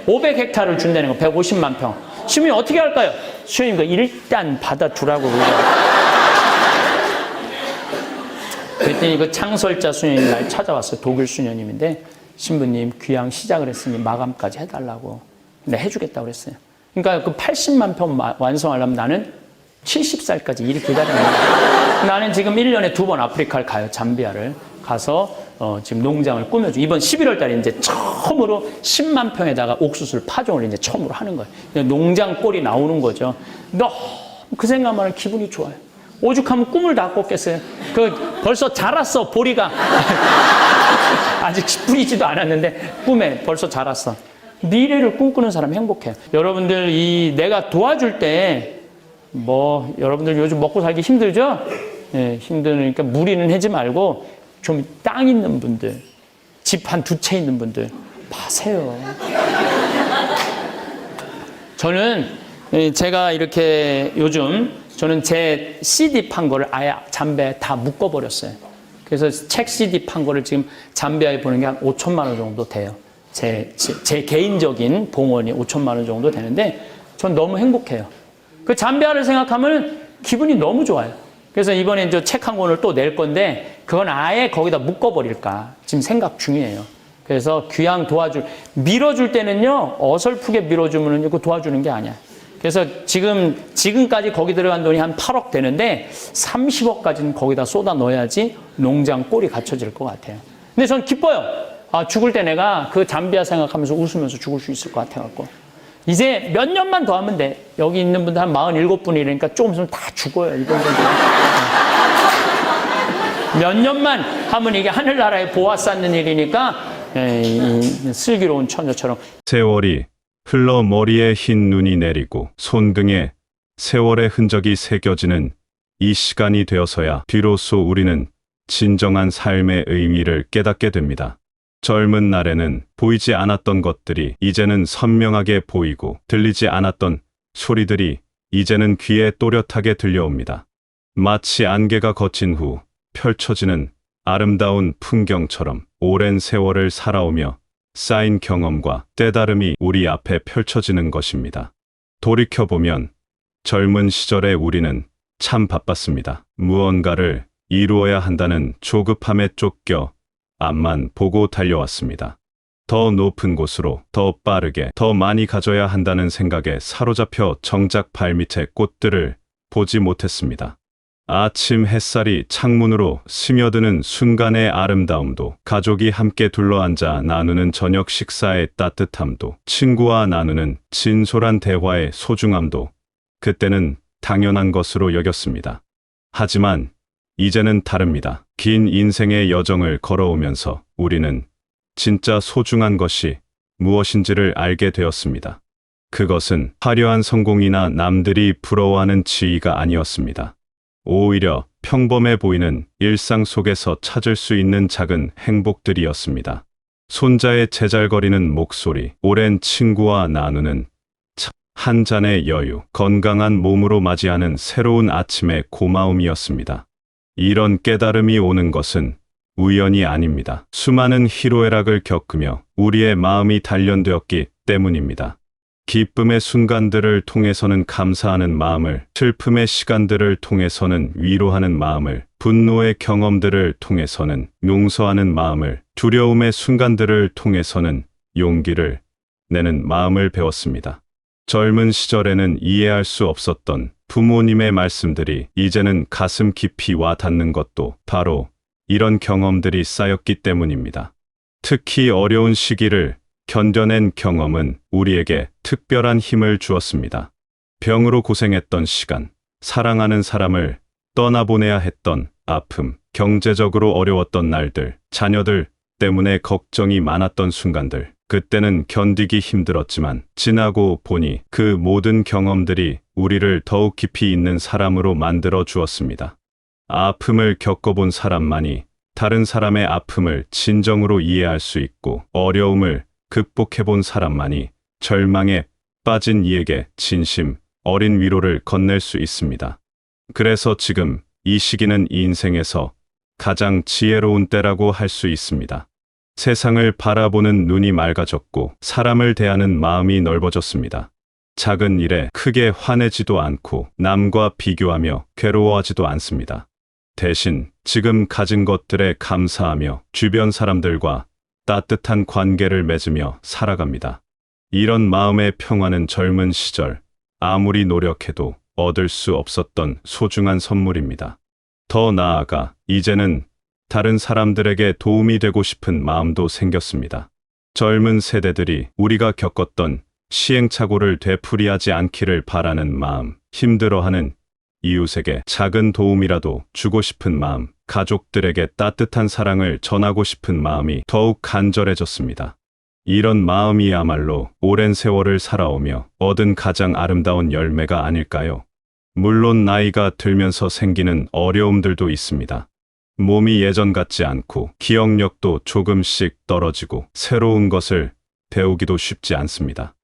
500헥타르를 준다는 거. 150만 평. 수녀님 어떻게 할까요? 수녀님 일단 받아두라고. 그랬더니 그 창설자 수녀님 날 찾아왔어요. 독일 수녀님인데 신부님 귀향 시작을 했으니 마감까지 해달라고. 근데 해주겠다고 그랬어요. 그러니까 그 80만 평 완성하려면 나는 70살까지 일이 기다리는 거예요. 나는 지금 1년에 2번 아프리카를 가요. 잠비아를 가서 지금 농장을 꾸며줘. 이번 11월 달에 이제 처음으로 10만 평에다가 옥수수를 파종을 이제 처음으로 하는 거예요. 농장 꼴이 나오는 거죠. 너무 그 생각만 하면 기분이 좋아요. 오죽하면 꿈을 다 꿨겠어요. 벌써 자랐어, 보리가. 아직 뿌리지도 않았는데 꿈에 벌써 자랐어. 미래를 꿈꾸는 사람 행복해요. 여러분들 내가 도와줄 때 여러분들 요즘 먹고 살기 힘들죠? 예, 힘드니까 무리는 하지 말고 좀 땅 있는 분들, 집 한 2채 있는 분들 파세요. 저는 제가 이렇게 요즘 저는 제 CD 판 거를 아예 잠비아에 다 묶어버렸어요. 그래서 책 CD 판 거를 지금 잠비아에 보는 게 한 5천만 원 정도 돼요. 제 개인적인 봉헌이 5천만 원 정도 되는데 전 너무 행복해요. 그 잠비아를 생각하면 기분이 너무 좋아요. 그래서 이번에 이제 책 한 권을 또 낼 건데 그건 아예 거기다 묶어버릴까 지금 생각 중이에요. 그래서 귀향 밀어줄 때는요 어설프게 밀어주면 그거 도와주는 게 아니야. 그래서 지금까지 거기 들어간 돈이 한 8억 되는데 30억까지는 거기다 쏟아 넣어야지 농장 꼴이 갖춰질 것 같아요. 근데 전 기뻐요. 죽을 때 내가 그 잠비아 생각하면서 웃으면서 죽을 수 있을 것 같아갖고. 이제 몇 년만 더 하면 돼. 여기 있는 분들 한 47분이라니까 조금 있으면 다 죽어요. 이번 정도. 몇 년만 하면 이게 하늘나라에 보아 쌓는 일이니까 이 슬기로운 처녀처럼. 세월이 흘러 머리에 흰 눈이 내리고 손등에 세월의 흔적이 새겨지는 이 시간이 되어서야 비로소 우리는 진정한 삶의 의미를 깨닫게 됩니다. 젊은 날에는 보이지 않았던 것들이 이제는 선명하게 보이고 들리지 않았던 소리들이 이제는 귀에 또렷하게 들려옵니다. 마치 안개가 걷힌 후 펼쳐지는 아름다운 풍경처럼 오랜 세월을 살아오며 쌓인 경험과 깨달음이 우리 앞에 펼쳐지는 것입니다. 돌이켜보면 젊은 시절의 우리는 참 바빴습니다. 무언가를 이루어야 한다는 조급함에 쫓겨 앞만 보고 달려왔습니다. 더 높은 곳으로, 더 빠르게, 더 많이 가져야 한다는 생각에 사로잡혀 정작 발밑의 꽃들을 보지 못했습니다. 아침 햇살이 창문으로 스며드는 순간의 아름다움도, 가족이 함께 둘러앉아 나누는 저녁 식사의 따뜻함도, 친구와 나누는 진솔한 대화의 소중함도 그때는 당연한 것으로 여겼습니다. 하지만 이제는 다릅니다. 긴 인생의 여정을 걸어오면서 우리는 진짜 소중한 것이 무엇인지를 알게 되었습니다. 그것은 화려한 성공이나 남들이 부러워하는 지위가 아니었습니다. 오히려 평범해 보이는 일상 속에서 찾을 수 있는 작은 행복들이었습니다. 손자의 제잘거리는 목소리, 오랜 친구와 나누는 한 잔의 여유, 건강한 몸으로 맞이하는 새로운 아침의 고마움이었습니다. 이런 깨달음이 오는 것은 우연이 아닙니다. 수많은 희로애락을 겪으며 우리의 마음이 단련되었기 때문입니다. 기쁨의 순간들을 통해서는 감사하는 마음을, 슬픔의 시간들을 통해서는 위로하는 마음을, 분노의 경험들을 통해서는 용서하는 마음을, 두려움의 순간들을 통해서는 용기를 내는 마음을 배웠습니다. 젊은 시절에는 이해할 수 없었던 부모님의 말씀들이 이제는 가슴 깊이 와 닿는 것도 바로 이런 경험들이 쌓였기 때문입니다. 특히 어려운 시기를 견뎌낸 경험은 우리에게 특별한 힘을 주었습니다. 병으로 고생했던 시간, 사랑하는 사람을 떠나보내야 했던 아픔, 경제적으로 어려웠던 날들, 자녀들 때문에 걱정이 많았던 순간들, 그때는 견디기 힘들었지만 지나고 보니 그 모든 경험들이 우리를 더욱 깊이 있는 사람으로 만들어 주었습니다. 아픔을 겪어본 사람만이 다른 사람의 아픔을 진정으로 이해할 수 있고, 어려움을 극복해본 사람만이 절망에 빠진 이에게 진심 어린 위로를 건넬 수 있습니다. 그래서 지금 이 시기는 인생에서 가장 지혜로운 때라고 할 수 있습니다. 세상을 바라보는 눈이 맑아졌고 사람을 대하는 마음이 넓어졌습니다. 작은 일에 크게 화내지도 않고 남과 비교하며 괴로워하지도 않습니다. 대신 지금 가진 것들에 감사하며 주변 사람들과 따뜻한 관계를 맺으며 살아갑니다. 이런 마음의 평화는 젊은 시절 아무리 노력해도 얻을 수 없었던 소중한 선물입니다. 더 나아가 이제는 다른 사람들에게 도움이 되고 싶은 마음도 생겼습니다. 젊은 세대들이 우리가 겪었던 시행착오를 되풀이하지 않기를 바라는 마음, 힘들어하는 이웃에게 작은 도움이라도 주고 싶은 마음, 가족들에게 따뜻한 사랑을 전하고 싶은 마음이 더욱 간절해졌습니다. 이런 마음이야말로 오랜 세월을 살아오며 얻은 가장 아름다운 열매가 아닐까요? 물론 나이가 들면서 생기는 어려움들도 있습니다. 몸이 예전 같지 않고 기억력도 조금씩 떨어지고 새로운 것을 배우기도 쉽지 않습니다.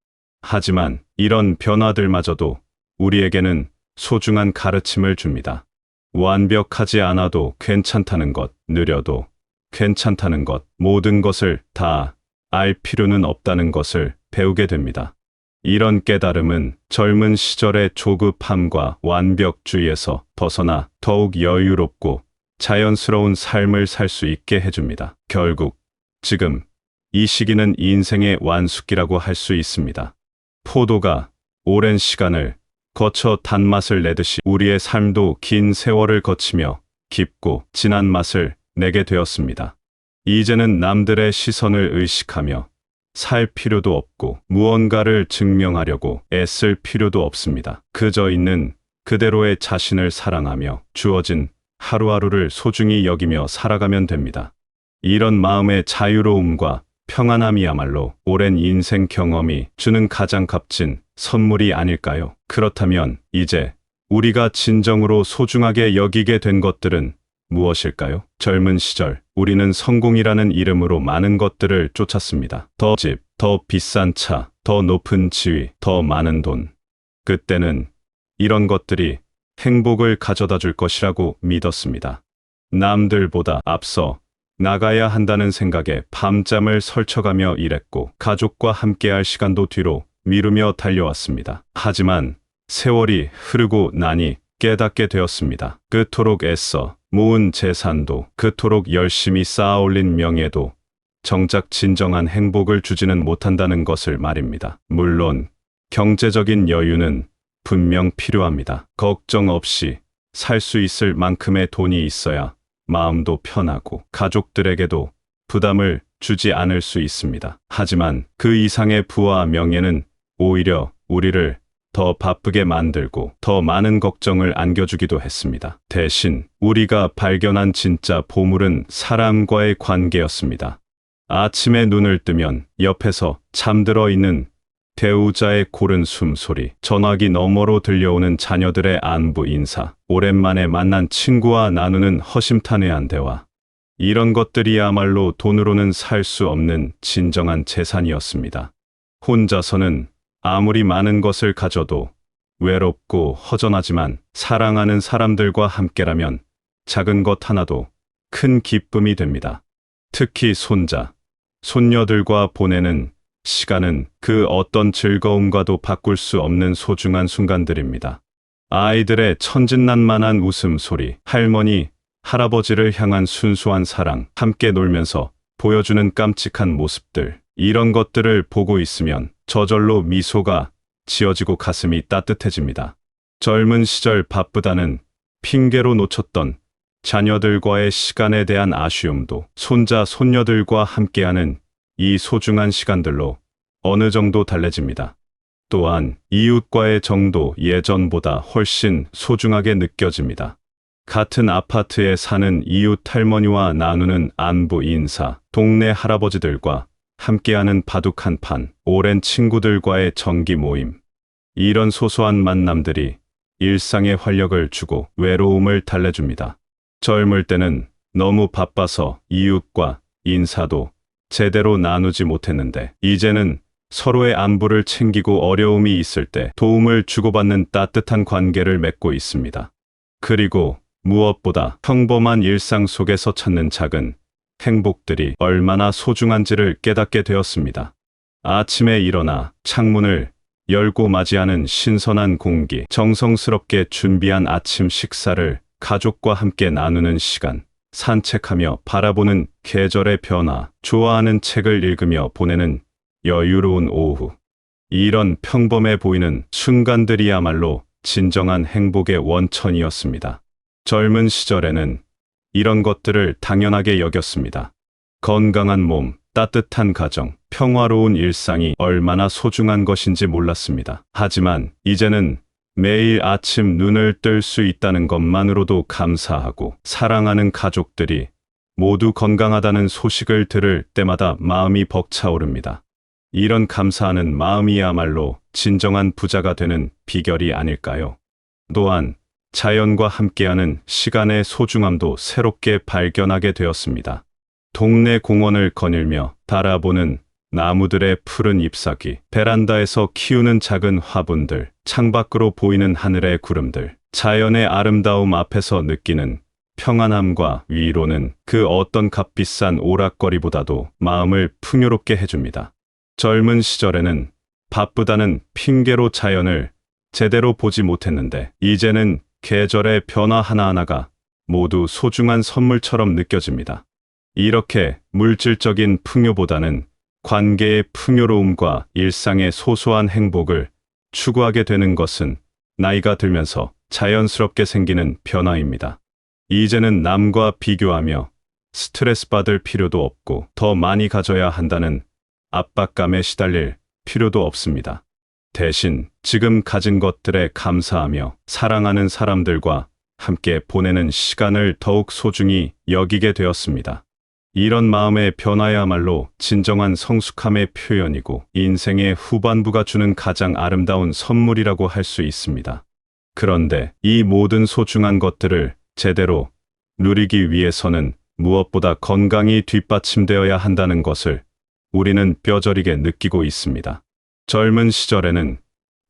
하지만 이런 변화들마저도 우리에게는 소중한 가르침을 줍니다. 완벽하지 않아도 괜찮다는 것, 느려도 괜찮다는 것, 모든 것을 다 알 필요는 없다는 것을 배우게 됩니다. 이런 깨달음은 젊은 시절의 조급함과 완벽주의에서 벗어나 더욱 여유롭고 자연스러운 삶을 살 수 있게 해줍니다. 결국 지금 이 시기는 인생의 완숙기라고 할 수 있습니다. 포도가 오랜 시간을 거쳐 단맛을 내듯이 우리의 삶도 긴 세월을 거치며 깊고 진한 맛을 내게 되었습니다. 이제는 남들의 시선을 의식하며 살 필요도 없고 무언가를 증명하려고 애쓸 필요도 없습니다. 그저 있는 그대로의 자신을 사랑하며 주어진 하루하루를 소중히 여기며 살아가면 됩니다. 이런 마음의 자유로움과 평안함이야말로 오랜 인생 경험이 주는 가장 값진 선물이 아닐까요? 그렇다면 이제 우리가 진정으로 소중하게 여기게 된 것들은 무엇일까요? 젊은 시절 우리는 성공이라는 이름으로 많은 것들을 쫓았습니다. 더 집, 더 비싼 차, 더 높은 지위, 더 많은 돈. 그때는 이런 것들이 행복을 가져다 줄 것이라고 믿었습니다. 남들보다 앞서 나가야 한다는 생각에 밤잠을 설쳐가며 일했고 가족과 함께할 시간도 뒤로 미루며 달려왔습니다. 하지만 세월이 흐르고 나니 깨닫게 되었습니다. 그토록 애써 모은 재산도 그토록 열심히 쌓아올린 명예도 정작 진정한 행복을 주지는 못한다는 것을 말입니다. 물론 경제적인 여유는 분명 필요합니다. 걱정 없이 살 수 있을 만큼의 돈이 있어야 마음도 편하고 가족들에게도 부담을 주지 않을 수 있습니다. 하지만 그 이상의 부와 명예는 오히려 우리를 더 바쁘게 만들고 더 많은 걱정을 안겨주기도 했습니다. 대신 우리가 발견한 진짜 보물은 사람과의 관계였습니다. 아침에 눈을 뜨면 옆에서 잠들어 있는 배우자의 고른 숨소리, 전화기 너머로 들려오는 자녀들의 안부 인사, 오랜만에 만난 친구와 나누는 허심탄회한 대화. 이런 것들이야말로 돈으로는 살 수 없는 진정한 재산이었습니다. 혼자서는 아무리 많은 것을 가져도 외롭고 허전하지만 사랑하는 사람들과 함께라면 작은 것 하나도 큰 기쁨이 됩니다. 특히 손자, 손녀들과 보내는 시간은 그 어떤 즐거움과도 바꿀 수 없는 소중한 순간들입니다. 아이들의 천진난만한 웃음소리, 할머니, 할아버지를 향한 순수한 사랑, 함께 놀면서 보여주는 깜찍한 모습들, 이런 것들을 보고 있으면 저절로 미소가 지어지고 가슴이 따뜻해집니다. 젊은 시절 바쁘다는 핑계로 놓쳤던 자녀들과의 시간에 대한 아쉬움도 손자, 손녀들과 함께하는 이 소중한 시간들로 어느 정도 달래집니다. 또한 이웃과의 정도 예전보다 훨씬 소중하게 느껴집니다. 같은 아파트에 사는 이웃 할머니와 나누는 안부 인사, 동네 할아버지들과 함께하는 바둑 한 판, 오랜 친구들과의 정기 모임. 이런 소소한 만남들이 일상에 활력을 주고 외로움을 달래줍니다. 젊을 때는 너무 바빠서 이웃과 인사도 제대로 나누지 못했는데 이제는 서로의 안부를 챙기고 어려움이 있을 때 도움을 주고받는 따뜻한 관계를 맺고 있습니다. 그리고 무엇보다 평범한 일상 속에서 찾는 작은 행복들이 얼마나 소중한지를 깨닫게 되었습니다. 아침에 일어나 창문을 열고 맞이하는 신선한 공기, 정성스럽게 준비한 아침 식사를 가족과 함께 나누는 시간, 산책하며 바라보는 계절의 변화, 좋아하는 책을 읽으며 보내는 여유로운 오후. 이런 평범해 보이는 순간들이야말로 진정한 행복의 원천이었습니다. 젊은 시절에는 이런 것들을 당연하게 여겼습니다. 건강한 몸, 따뜻한 가정, 평화로운 일상이 얼마나 소중한 것인지 몰랐습니다. 하지만 이제는 매일 아침 눈을 뜰 수 있다는 것만으로도 감사하고 사랑하는 가족들이 모두 건강하다는 소식을 들을 때마다 마음이 벅차오릅니다. 이런 감사하는 마음이야말로 진정한 부자가 되는 비결이 아닐까요? 또한 자연과 함께하는 시간의 소중함도 새롭게 발견하게 되었습니다. 동네 공원을 거닐며 바라보는 나무들의 푸른 잎사귀, 베란다에서 키우는 작은 화분들, 창밖으로 보이는 하늘의 구름들, 자연의 아름다움 앞에서 느끼는 평안함과 위로는 그 어떤 값비싼 오락거리보다도 마음을 풍요롭게 해줍니다. 젊은 시절에는 바쁘다는 핑계로 자연을 제대로 보지 못했는데 이제는 계절의 변화 하나하나가 모두 소중한 선물처럼 느껴집니다. 이렇게 물질적인 풍요보다는 관계의 풍요로움과 일상의 소소한 행복을 추구하게 되는 것은 나이가 들면서 자연스럽게 생기는 변화입니다. 이제는 남과 비교하며 스트레스 받을 필요도 없고 더 많이 가져야 한다는 압박감에 시달릴 필요도 없습니다. 대신 지금 가진 것들에 감사하며 사랑하는 사람들과 함께 보내는 시간을 더욱 소중히 여기게 되었습니다. 이런 마음의 변화야말로 진정한 성숙함의 표현이고 인생의 후반부가 주는 가장 아름다운 선물이라고 할 수 있습니다. 그런데 이 모든 소중한 것들을 제대로 누리기 위해서는 무엇보다 건강이 뒷받침되어야 한다는 것을 우리는 뼈저리게 느끼고 있습니다. 젊은 시절에는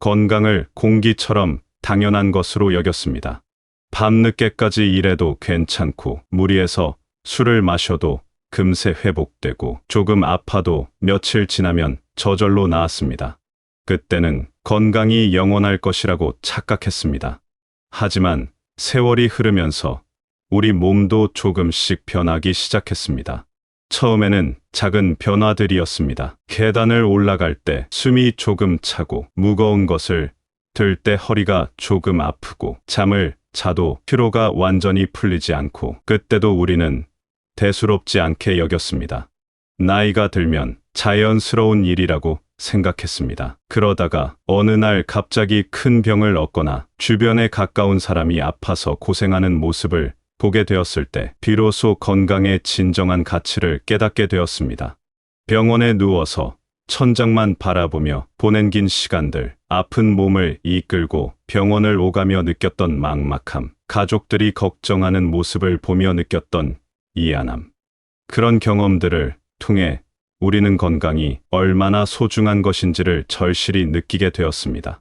건강을 공기처럼 당연한 것으로 여겼습니다. 밤늦게까지 일해도 괜찮고 무리해서 술을 마셔도 금세 회복되고 조금 아파도 며칠 지나면 저절로 나았습니다. 그때는 건강이 영원할 것이라고 착각했습니다. 하지만 세월이 흐르면서 우리 몸도 조금씩 변하기 시작했습니다. 처음에는 작은 변화들이었습니다. 계단을 올라갈 때 숨이 조금 차고 무거운 것을 들 때 허리가 조금 아프고 잠을 자도 피로가 완전히 풀리지 않고 그때도 우리는 대수롭지 않게 여겼습니다. 나이가 들면 자연스러운 일이라고 생각했습니다. 그러다가 어느 날 갑자기 큰 병을 얻거나 주변에 가까운 사람이 아파서 고생하는 모습을 보게 되었을 때 비로소 건강의 진정한 가치를 깨닫게 되었습니다. 병원에 누워서 천장만 바라보며 보낸 긴 시간들, 아픈 몸을 이끌고 병원을 오가며 느꼈던 막막함, 가족들이 걱정하는 모습을 보며 느꼈던 미안함. 그런 경험들을 통해 우리는 건강이 얼마나 소중한 것인지를 절실히 느끼게 되었습니다.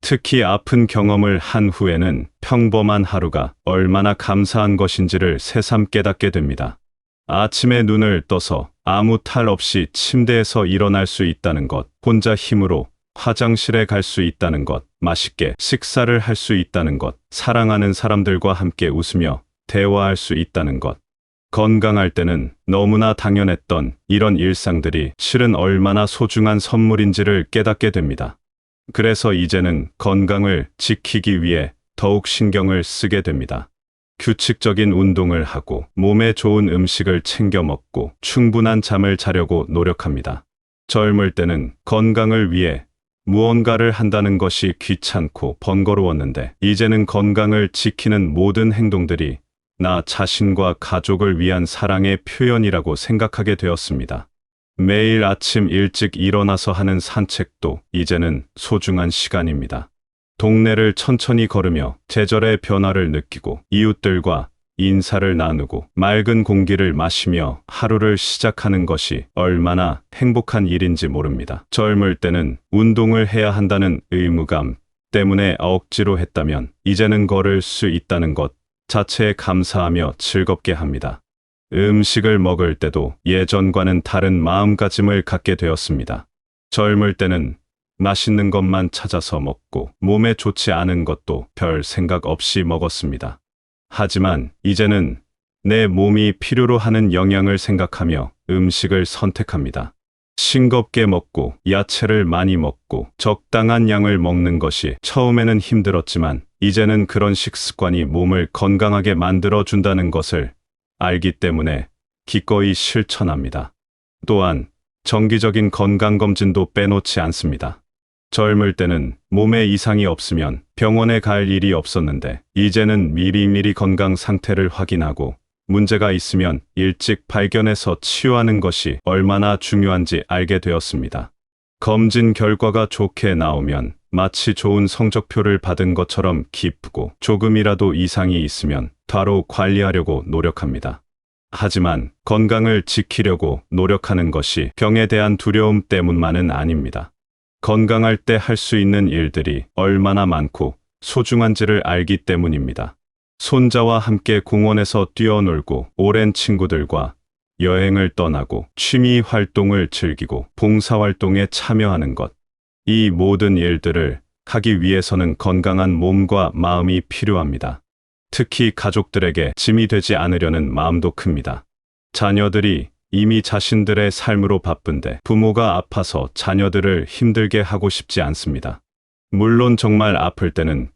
특히 아픈 경험을 한 후에는 평범한 하루가 얼마나 감사한 것인지를 새삼 깨닫게 됩니다. 아침에 눈을 떠서 아무 탈 없이 침대에서 일어날 수 있다는 것, 혼자 힘으로 화장실에 갈 수 있다는 것, 맛있게 식사를 할 수 있다는 것, 사랑하는 사람들과 함께 웃으며 대화할 수 있다는 것. 건강할 때는 너무나 당연했던 이런 일상들이 실은 얼마나 소중한 선물인지를 깨닫게 됩니다. 그래서 이제는 건강을 지키기 위해 더욱 신경을 쓰게 됩니다. 규칙적인 운동을 하고 몸에 좋은 음식을 챙겨 먹고 충분한 잠을 자려고 노력합니다. 젊을 때는 건강을 위해 무언가를 한다는 것이 귀찮고 번거로웠는데 이제는 건강을 지키는 모든 행동들이 나 자신과 가족을 위한 사랑의 표현이라고 생각하게 되었습니다. 매일 아침 일찍 일어나서 하는 산책도 이제는 소중한 시간입니다. 동네를 천천히 걸으며 계절의 변화를 느끼고 이웃들과 인사를 나누고 맑은 공기를 마시며 하루를 시작하는 것이 얼마나 행복한 일인지 모릅니다. 젊을 때는 운동을 해야 한다는 의무감 때문에 억지로 했다면 이제는 걸을 수 있다는 것 자체에 감사하며 즐겁게 합니다. 음식을 먹을 때도 예전과는 다른 마음가짐을 갖게 되었습니다. 젊을 때는 맛있는 것만 찾아서 먹고 몸에 좋지 않은 것도 별 생각 없이 먹었습니다. 하지만 이제는 내 몸이 필요로 하는 영양을 생각하며 음식을 선택합니다. 싱겁게 먹고 야채를 많이 먹고 적당한 양을 먹는 것이 처음에는 힘들었지만 이제는 그런 식습관이 몸을 건강하게 만들어준다는 것을 알기 때문에 기꺼이 실천합니다. 또한 정기적인 건강검진도 빼놓지 않습니다. 젊을 때는 몸에 이상이 없으면 병원에 갈 일이 없었는데 이제는 미리미리 건강 상태를 확인하고 문제가 있으면 일찍 발견해서 치유하는 것이 얼마나 중요한지 알게 되었습니다. 검진 결과가 좋게 나오면 마치 좋은 성적표를 받은 것처럼 기쁘고 조금이라도 이상이 있으면 바로 관리하려고 노력합니다. 하지만 건강을 지키려고 노력하는 것이 병에 대한 두려움 때문만은 아닙니다. 건강할 때 할 수 있는 일들이 얼마나 많고 소중한지를 알기 때문입니다. 손자와 함께 공원에서 뛰어놀고 오랜 친구들과 여행을 떠나고 취미 활동을 즐기고 봉사활동에 참여하는 것. 이 모든 일들을 하기 위해서는 건강한 몸과 마음이 필요합니다. 특히 가족들에게 짐이 되지 않으려는 마음도 큽니다. 자녀들이 이미 자신들의 삶으로 바쁜데 부모가 아파서 자녀들을 힘들게 하고 싶지 않습니다. 물론 정말 아플 때는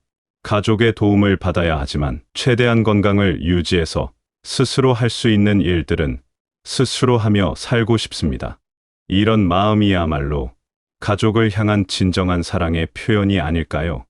가족의 도움을 받아야 하지만 최대한 건강을 유지해서 스스로 할 수 있는 일들은 스스로 하며 살고 싶습니다. 이런 마음이야말로 가족을 향한 진정한 사랑의 표현이 아닐까요?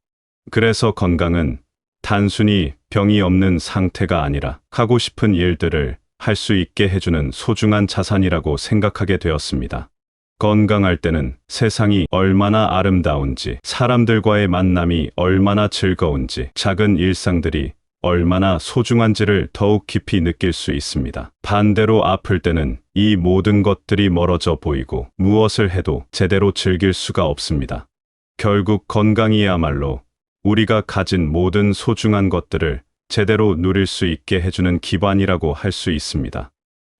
그래서 건강은 단순히 병이 없는 상태가 아니라 하고 싶은 일들을 할 수 있게 해주는 소중한 자산이라고 생각하게 되었습니다. 건강할 때는 세상이 얼마나 아름다운지, 사람들과의 만남이 얼마나 즐거운지, 작은 일상들이 얼마나 소중한지를 더욱 깊이 느낄 수 있습니다. 반대로 아플 때는 이 모든 것들이 멀어져 보이고 무엇을 해도 제대로 즐길 수가 없습니다. 결국 건강이야말로 우리가 가진 모든 소중한 것들을 제대로 누릴 수 있게 해주는 기반이라고 할 수 있습니다.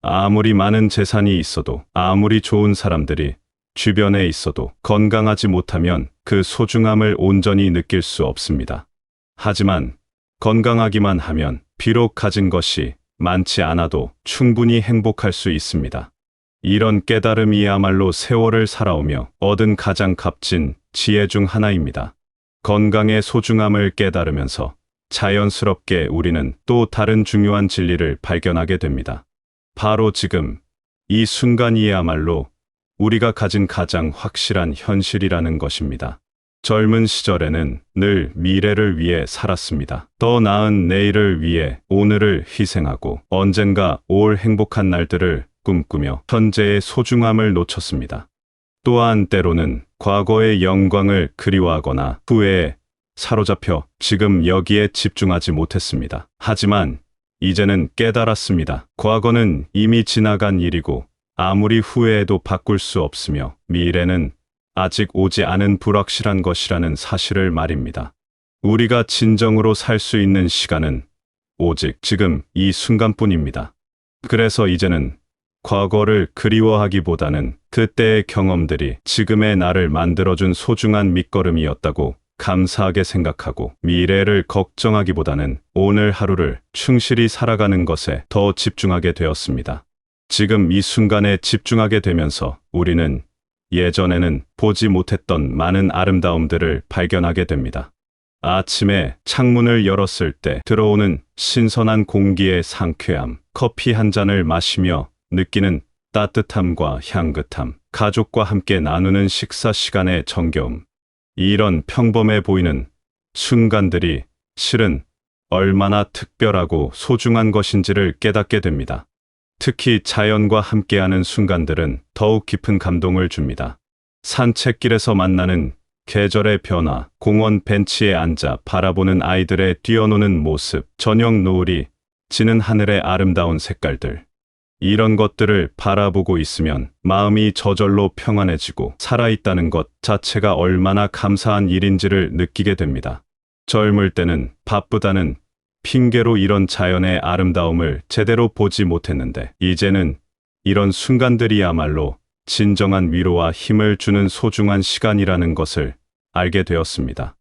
아무리 많은 재산이 있어도, 아무리 좋은 사람들이 주변에 있어도 건강하지 못하면 그 소중함을 온전히 느낄 수 없습니다. 하지만 건강하기만 하면 비록 가진 것이 많지 않아도 충분히 행복할 수 있습니다. 이런 깨달음이야말로 세월을 살아오며 얻은 가장 값진 지혜 중 하나입니다. 건강의 소중함을 깨달으면서 자연스럽게 우리는 또 다른 중요한 진리를 발견하게 됩니다. 바로 지금 이 순간이야말로 우리가 가진 가장 확실한 현실이라는 것입니다. 젊은 시절에는 늘 미래를 위해 살았습니다. 더 나은 내일을 위해 오늘을 희생하고 언젠가 올 행복한 날들을 꿈꾸며 현재의 소중함을 놓쳤습니다. 또한 때로는 과거의 영광을 그리워하거나 후회에 사로잡혀 지금 여기에 집중하지 못했습니다. 하지만 이제는 깨달았습니다. 과거는 이미 지나간 일이고 아무리 후회해도 바꿀 수 없으며 미래는 아직 오지 않은 불확실한 것이라는 사실을 말입니다. 우리가 진정으로 살 수 있는 시간은 오직 지금 이 순간뿐입니다. 그래서 이제는 과거를 그리워하기보다는 그때의 경험들이 지금의 나를 만들어준 소중한 밑거름이었다고 감사하게 생각하고 미래를 걱정하기보다는 오늘 하루를 충실히 살아가는 것에 더 집중하게 되었습니다. 지금 이 순간에 집중하게 되면서 우리는 예전에는 보지 못했던 많은 아름다움들을 발견하게 됩니다. 아침에 창문을 열었을 때 들어오는 신선한 공기의 상쾌함, 커피 한 잔을 마시며 느끼는 따뜻함과 향긋함, 가족과 함께 나누는 식사 시간의 정겨움. 이런 평범해 보이는 순간들이 실은 얼마나 특별하고 소중한 것인지를 깨닫게 됩니다. 특히 자연과 함께하는 순간들은 더욱 깊은 감동을 줍니다. 산책길에서 만나는 계절의 변화, 공원 벤치에 앉아 바라보는 아이들의 뛰어노는 모습, 저녁 노을이 지는 하늘의 아름다운 색깔들. 이런 것들을 바라보고 있으면 마음이 저절로 평안해지고 살아있다는 것 자체가 얼마나 감사한 일인지를 느끼게 됩니다. 젊을 때는 바쁘다는 핑계로 이런 자연의 아름다움을 제대로 보지 못했는데 이제는 이런 순간들이야말로 진정한 위로와 힘을 주는 소중한 시간이라는 것을 알게 되었습니다.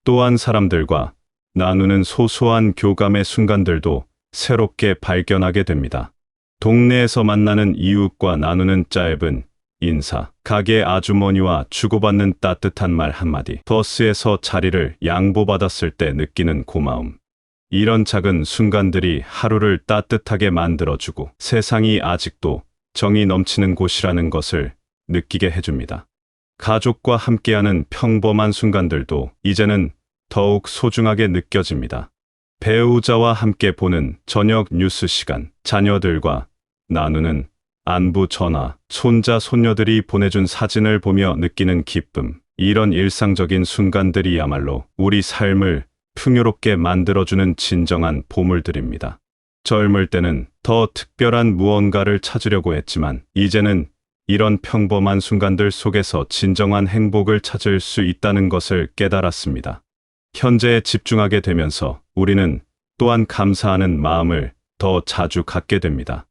또한 사람들과 나누는 소소한 교감의 순간들도 새롭게 발견하게 됩니다. 동네에서 만나는 이웃과 나누는 짧은 인사, 가게 아주머니와 주고받는 따뜻한 말 한마디, 버스에서 자리를 양보받았을 때 느끼는 고마움. 이런 작은 순간들이 하루를 따뜻하게 만들어주고 세상이 아직도 정이 넘치는 곳이라는 것을 느끼게 해줍니다. 가족과 함께하는 평범한 순간들도 이제는 더욱 소중하게 느껴집니다. 배우자와 함께 보는 저녁 뉴스 시간, 자녀들과 나누는 안부 전화, 손자, 손녀들이 보내준 사진을 보며 느끼는 기쁨. 이런 일상적인 순간들이야말로 우리 삶을 풍요롭게 만들어주는 진정한 보물들입니다. 젊을 때는 더 특별한 무언가를 찾으려고 했지만 이제는 이런 평범한 순간들 속에서 진정한 행복을 찾을 수 있다는 것을 깨달았습니다. 현재에 집중하게 되면서 우리는 또한 감사하는 마음을 더 자주 갖게 됩니다.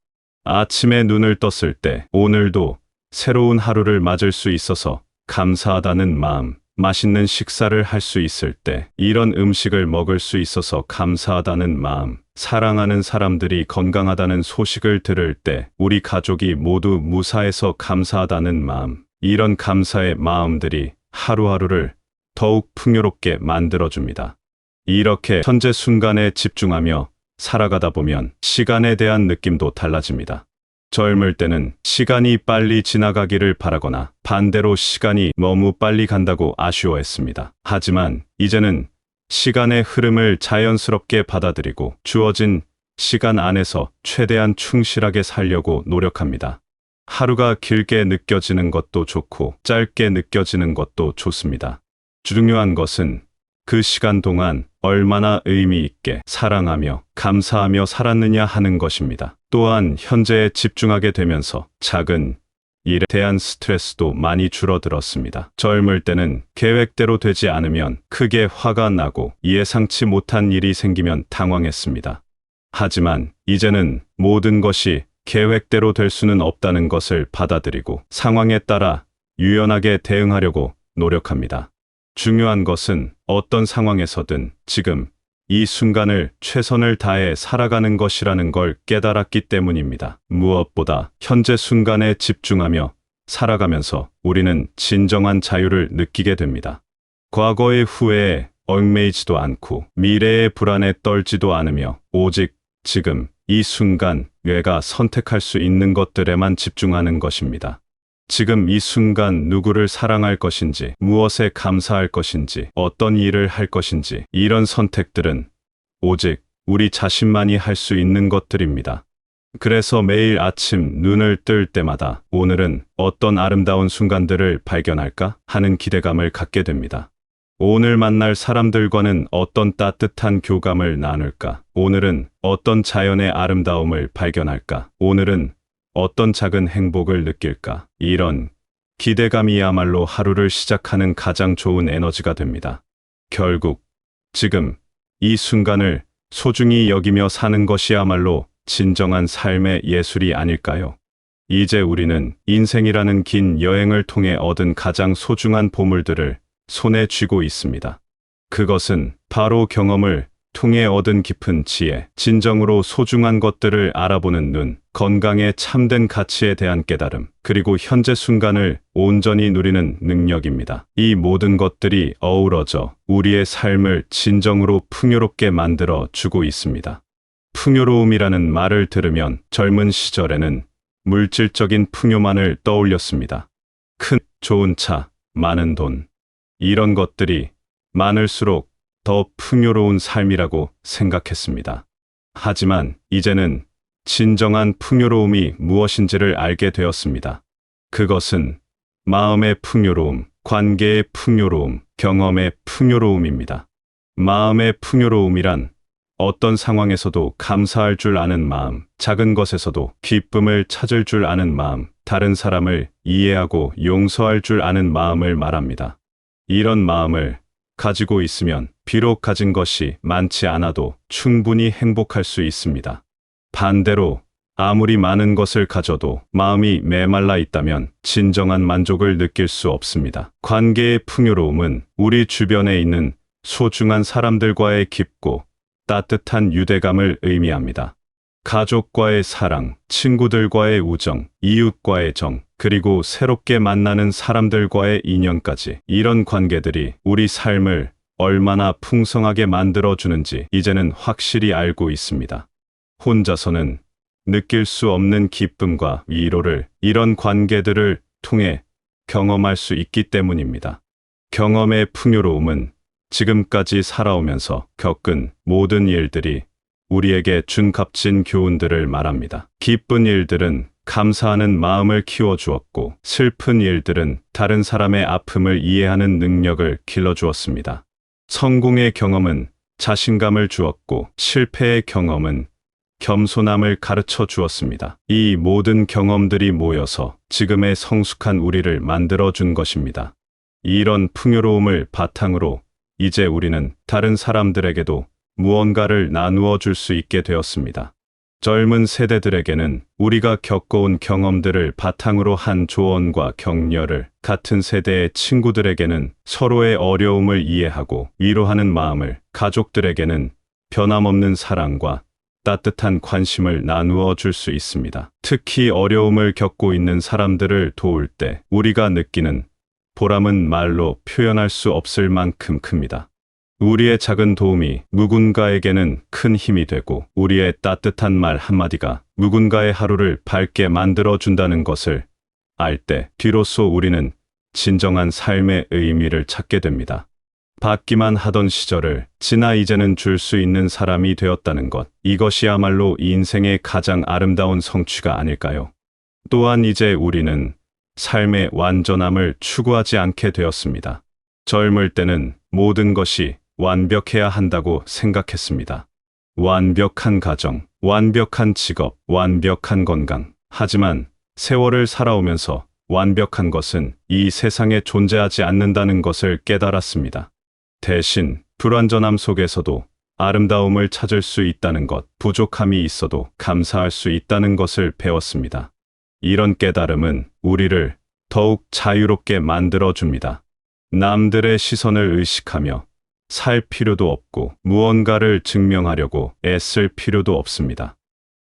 아침에 눈을 떴을 때 오늘도 새로운 하루를 맞을 수 있어서 감사하다는 마음, 맛있는 식사를 할 수 있을 때, 이런 음식을 먹을 수 있어서 감사하다는 마음, 사랑하는 사람들이 건강하다는 소식을 들을 때 우리 가족이 모두 무사해서 감사하다는 마음, 이런 감사의 마음들이 하루하루를 더욱 풍요롭게 만들어줍니다. 이렇게 현재 순간에 집중하며 살아가다 보면 시간에 대한 느낌도 달라집니다. 젊을 때는 시간이 빨리 지나가기를 바라거나 반대로 시간이 너무 빨리 간다고 아쉬워했습니다. 하지만 이제는 시간의 흐름을 자연스럽게 받아들이고 주어진 시간 안에서 최대한 충실하게 살려고 노력합니다. 하루가 길게 느껴지는 것도 좋고 짧게 느껴지는 것도 좋습니다. 중요한 것은 그 시간 동안 얼마나 의미 있게 사랑하며 감사하며 살았느냐 하는 것입니다. 또한 현재에 집중하게 되면서 작은 일에 대한 스트레스도 많이 줄어들었습니다. 젊을 때는 계획대로 되지 않으면 크게 화가 나고 예상치 못한 일이 생기면 당황했습니다. 하지만 이제는 모든 것이 계획대로 될 수는 없다는 것을 받아들이고 상황에 따라 유연하게 대응하려고 노력합니다. 중요한 것은 어떤 상황에서든 지금 이 순간을 최선을 다해 살아가는 것이라는 걸 깨달았기 때문입니다. 무엇보다 현재 순간에 집중하며 살아가면서 우리는 진정한 자유를 느끼게 됩니다. 과거의 후회에 얽매이지도 않고 미래의 불안에 떨지도 않으며 오직 지금 이 순간 내가 선택할 수 있는 것들에만 집중하는 것입니다. 지금 이 순간 누구를 사랑할 것인지, 무엇에 감사할 것인지, 어떤 일을 할 것인지, 이런 선택들은 오직 우리 자신만이 할 수 있는 것들입니다. 그래서 매일 아침 눈을 뜰 때마다 오늘은 어떤 아름다운 순간들을 발견할까 하는 기대감을 갖게 됩니다. 오늘 만날 사람들과는 어떤 따뜻한 교감을 나눌까? 오늘은 어떤 자연의 아름다움을 발견할까? 오늘은 어떤 작은 행복을 느낄까? 이런 기대감이야말로 하루를 시작하는 가장 좋은 에너지가 됩니다. 결국 지금 이 순간을 소중히 여기며 사는 것이야말로 진정한 삶의 예술이 아닐까요? 이제 우리는 인생이라는 긴 여행을 통해 얻은 가장 소중한 보물들을 손에 쥐고 있습니다. 그것은 바로 경험을 통해 얻은 깊은 지혜, 진정으로 소중한 것들을 알아보는 눈, 건강의 참된 가치에 대한 깨달음, 그리고 현재 순간을 온전히 누리는 능력입니다. 이 모든 것들이 어우러져 우리의 삶을 진정으로 풍요롭게 만들어 주고 있습니다. 풍요로움이라는 말을 들으면 젊은 시절에는 물질적인 풍요만을 떠올렸습니다. 큰, 좋은 차, 많은 돈. 이런 것들이 많을수록 더 풍요로운 삶이라고 생각했습니다. 하지만 이제는 진정한 풍요로움이 무엇인지를 알게 되었습니다. 그것은 마음의 풍요로움, 관계의 풍요로움, 경험의 풍요로움입니다. 마음의 풍요로움이란 어떤 상황에서도 감사할 줄 아는 마음, 작은 것에서도 기쁨을 찾을 줄 아는 마음, 다른 사람을 이해하고 용서할 줄 아는 마음을 말합니다. 이런 마음을 가지고 있으면 비록 가진 것이 많지 않아도 충분히 행복할 수 있습니다. 반대로 아무리 많은 것을 가져도 마음이 메말라 있다면 진정한 만족을 느낄 수 없습니다. 관계의 풍요로움은 우리 주변에 있는 소중한 사람들과의 깊고 따뜻한 유대감을 의미합니다. 가족과의 사랑, 친구들과의 우정, 이웃과의 정, 그리고 새롭게 만나는 사람들과의 인연까지, 이런 관계들이 우리 삶을 얼마나 풍성하게 만들어주는지 이제는 확실히 알고 있습니다. 혼자서는 느낄 수 없는 기쁨과 위로를 이런 관계들을 통해 경험할 수 있기 때문입니다. 경험의 풍요로움은 지금까지 살아오면서 겪은 모든 일들이 우리에게 준 값진 교훈들을 말합니다. 기쁜 일들은 감사하는 마음을 키워주었고, 슬픈 일들은 다른 사람의 아픔을 이해하는 능력을 길러주었습니다. 성공의 경험은 자신감을 주었고, 실패의 경험은 겸손함을 가르쳐 주었습니다. 이 모든 경험들이 모여서 지금의 성숙한 우리를 만들어준 것입니다. 이런 풍요로움을 바탕으로 이제 우리는 다른 사람들에게도 무언가를 나누어 줄 수 있게 되었습니다. 젊은 세대들에게는 우리가 겪어온 경험들을 바탕으로 한 조언과 격려를, 같은 세대의 친구들에게는 서로의 어려움을 이해하고 위로하는 마음을, 가족들에게는 변함없는 사랑과 따뜻한 관심을 나누어 줄 수 있습니다. 특히 어려움을 겪고 있는 사람들을 도울 때 우리가 느끼는 보람은 말로 표현할 수 없을 만큼 큽니다. 우리의 작은 도움이 누군가에게는 큰 힘이 되고 우리의 따뜻한 말 한마디가 누군가의 하루를 밝게 만들어 준다는 것을 알 때 비로소 우리는 진정한 삶의 의미를 찾게 됩니다. 받기만 하던 시절을 지나 이제는 줄 수 있는 사람이 되었다는 것, 이것이야말로 인생의 가장 아름다운 성취가 아닐까요? 또한 이제 우리는 삶의 완전함을 추구하지 않게 되었습니다. 젊을 때는 모든 것이 완벽해야 한다고 생각했습니다. 완벽한 가정, 완벽한 직업, 완벽한 건강. 하지만 세월을 살아오면서 완벽한 것은 이 세상에 존재하지 않는다는 것을 깨달았습니다. 대신 불완전함 속에서도 아름다움을 찾을 수 있다는 것, 부족함이 있어도 감사할 수 있다는 것을 배웠습니다. 이런 깨달음은 우리를 더욱 자유롭게 만들어줍니다. 남들의 시선을 의식하며 살 필요도 없고 무언가를 증명하려고 애쓸 필요도 없습니다.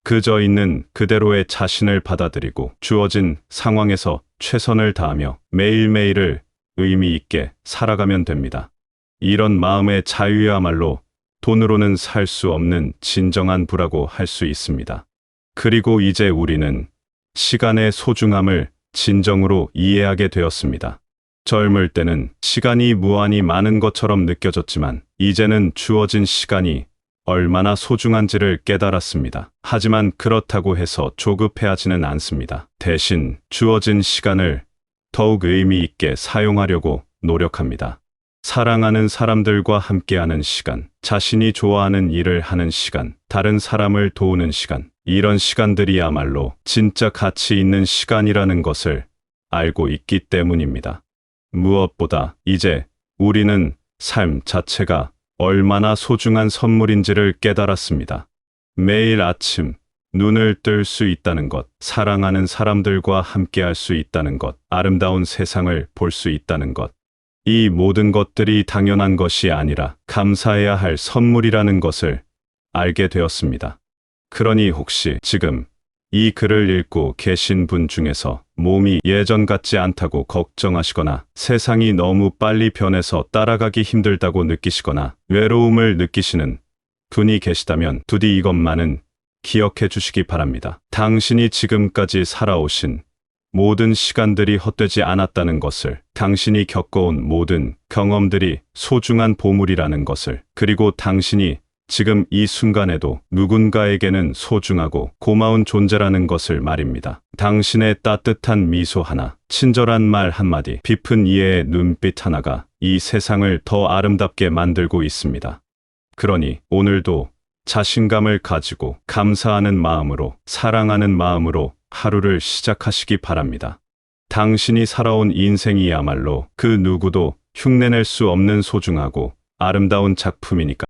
그저 있는 그대로의 자신을 받아들이고 주어진 상황에서 최선을 다하며 매일매일을 의미 있게 살아가면 됩니다. 이런 마음의 자유야말로 돈으로는 살 수 없는 진정한 부라고 할 수 있습니다. 그리고 이제 우리는 시간의 소중함을 진정으로 이해하게 되었습니다. 젊을 때는 시간이 무한히 많은 것처럼 느껴졌지만 이제는 주어진 시간이 얼마나 소중한지를 깨달았습니다. 하지만 그렇다고 해서 조급해하지는 않습니다. 대신 주어진 시간을 더욱 의미 있게 사용하려고 노력합니다. 사랑하는 사람들과 함께하는 시간, 자신이 좋아하는 일을 하는 시간, 다른 사람을 도우는 시간, 이런 시간들이야말로 진짜 가치 있는 시간이라는 것을 알고 있기 때문입니다. 무엇보다 이제 우리는 삶 자체가 얼마나 소중한 선물인지를 깨달았습니다. 매일 아침 눈을 뜰 수 있다는 것, 사랑하는 사람들과 함께할 수 있다는 것, 아름다운 세상을 볼 수 있다는 것, 이 모든 것들이 당연한 것이 아니라 감사해야 할 선물이라는 것을 알게 되었습니다. 그러니 혹시 지금 이 글을 읽고 계신 분 중에서 몸이 예전 같지 않다고 걱정하시거나 세상이 너무 빨리 변해서 따라가기 힘들다고 느끼시거나 외로움을 느끼시는 분이 계시다면 부디 이것만은 기억해 주시기 바랍니다. 당신이 지금까지 살아오신 모든 시간들이 헛되지 않았다는 것을, 당신이 겪어온 모든 경험들이 소중한 보물이라는 것을, 그리고 당신이 지금 이 순간에도 누군가에게는 소중하고 고마운 존재라는 것을 말입니다. 당신의 따뜻한 미소 하나, 친절한 말 한마디, 깊은 이해의 눈빛 하나가 이 세상을 더 아름답게 만들고 있습니다. 그러니 오늘도 자신감을 가지고 감사하는 마음으로, 사랑하는 마음으로 하루를 시작하시기 바랍니다. 당신이 살아온 인생이야말로 그 누구도 흉내낼 수 없는 소중하고 아름다운 작품이니까.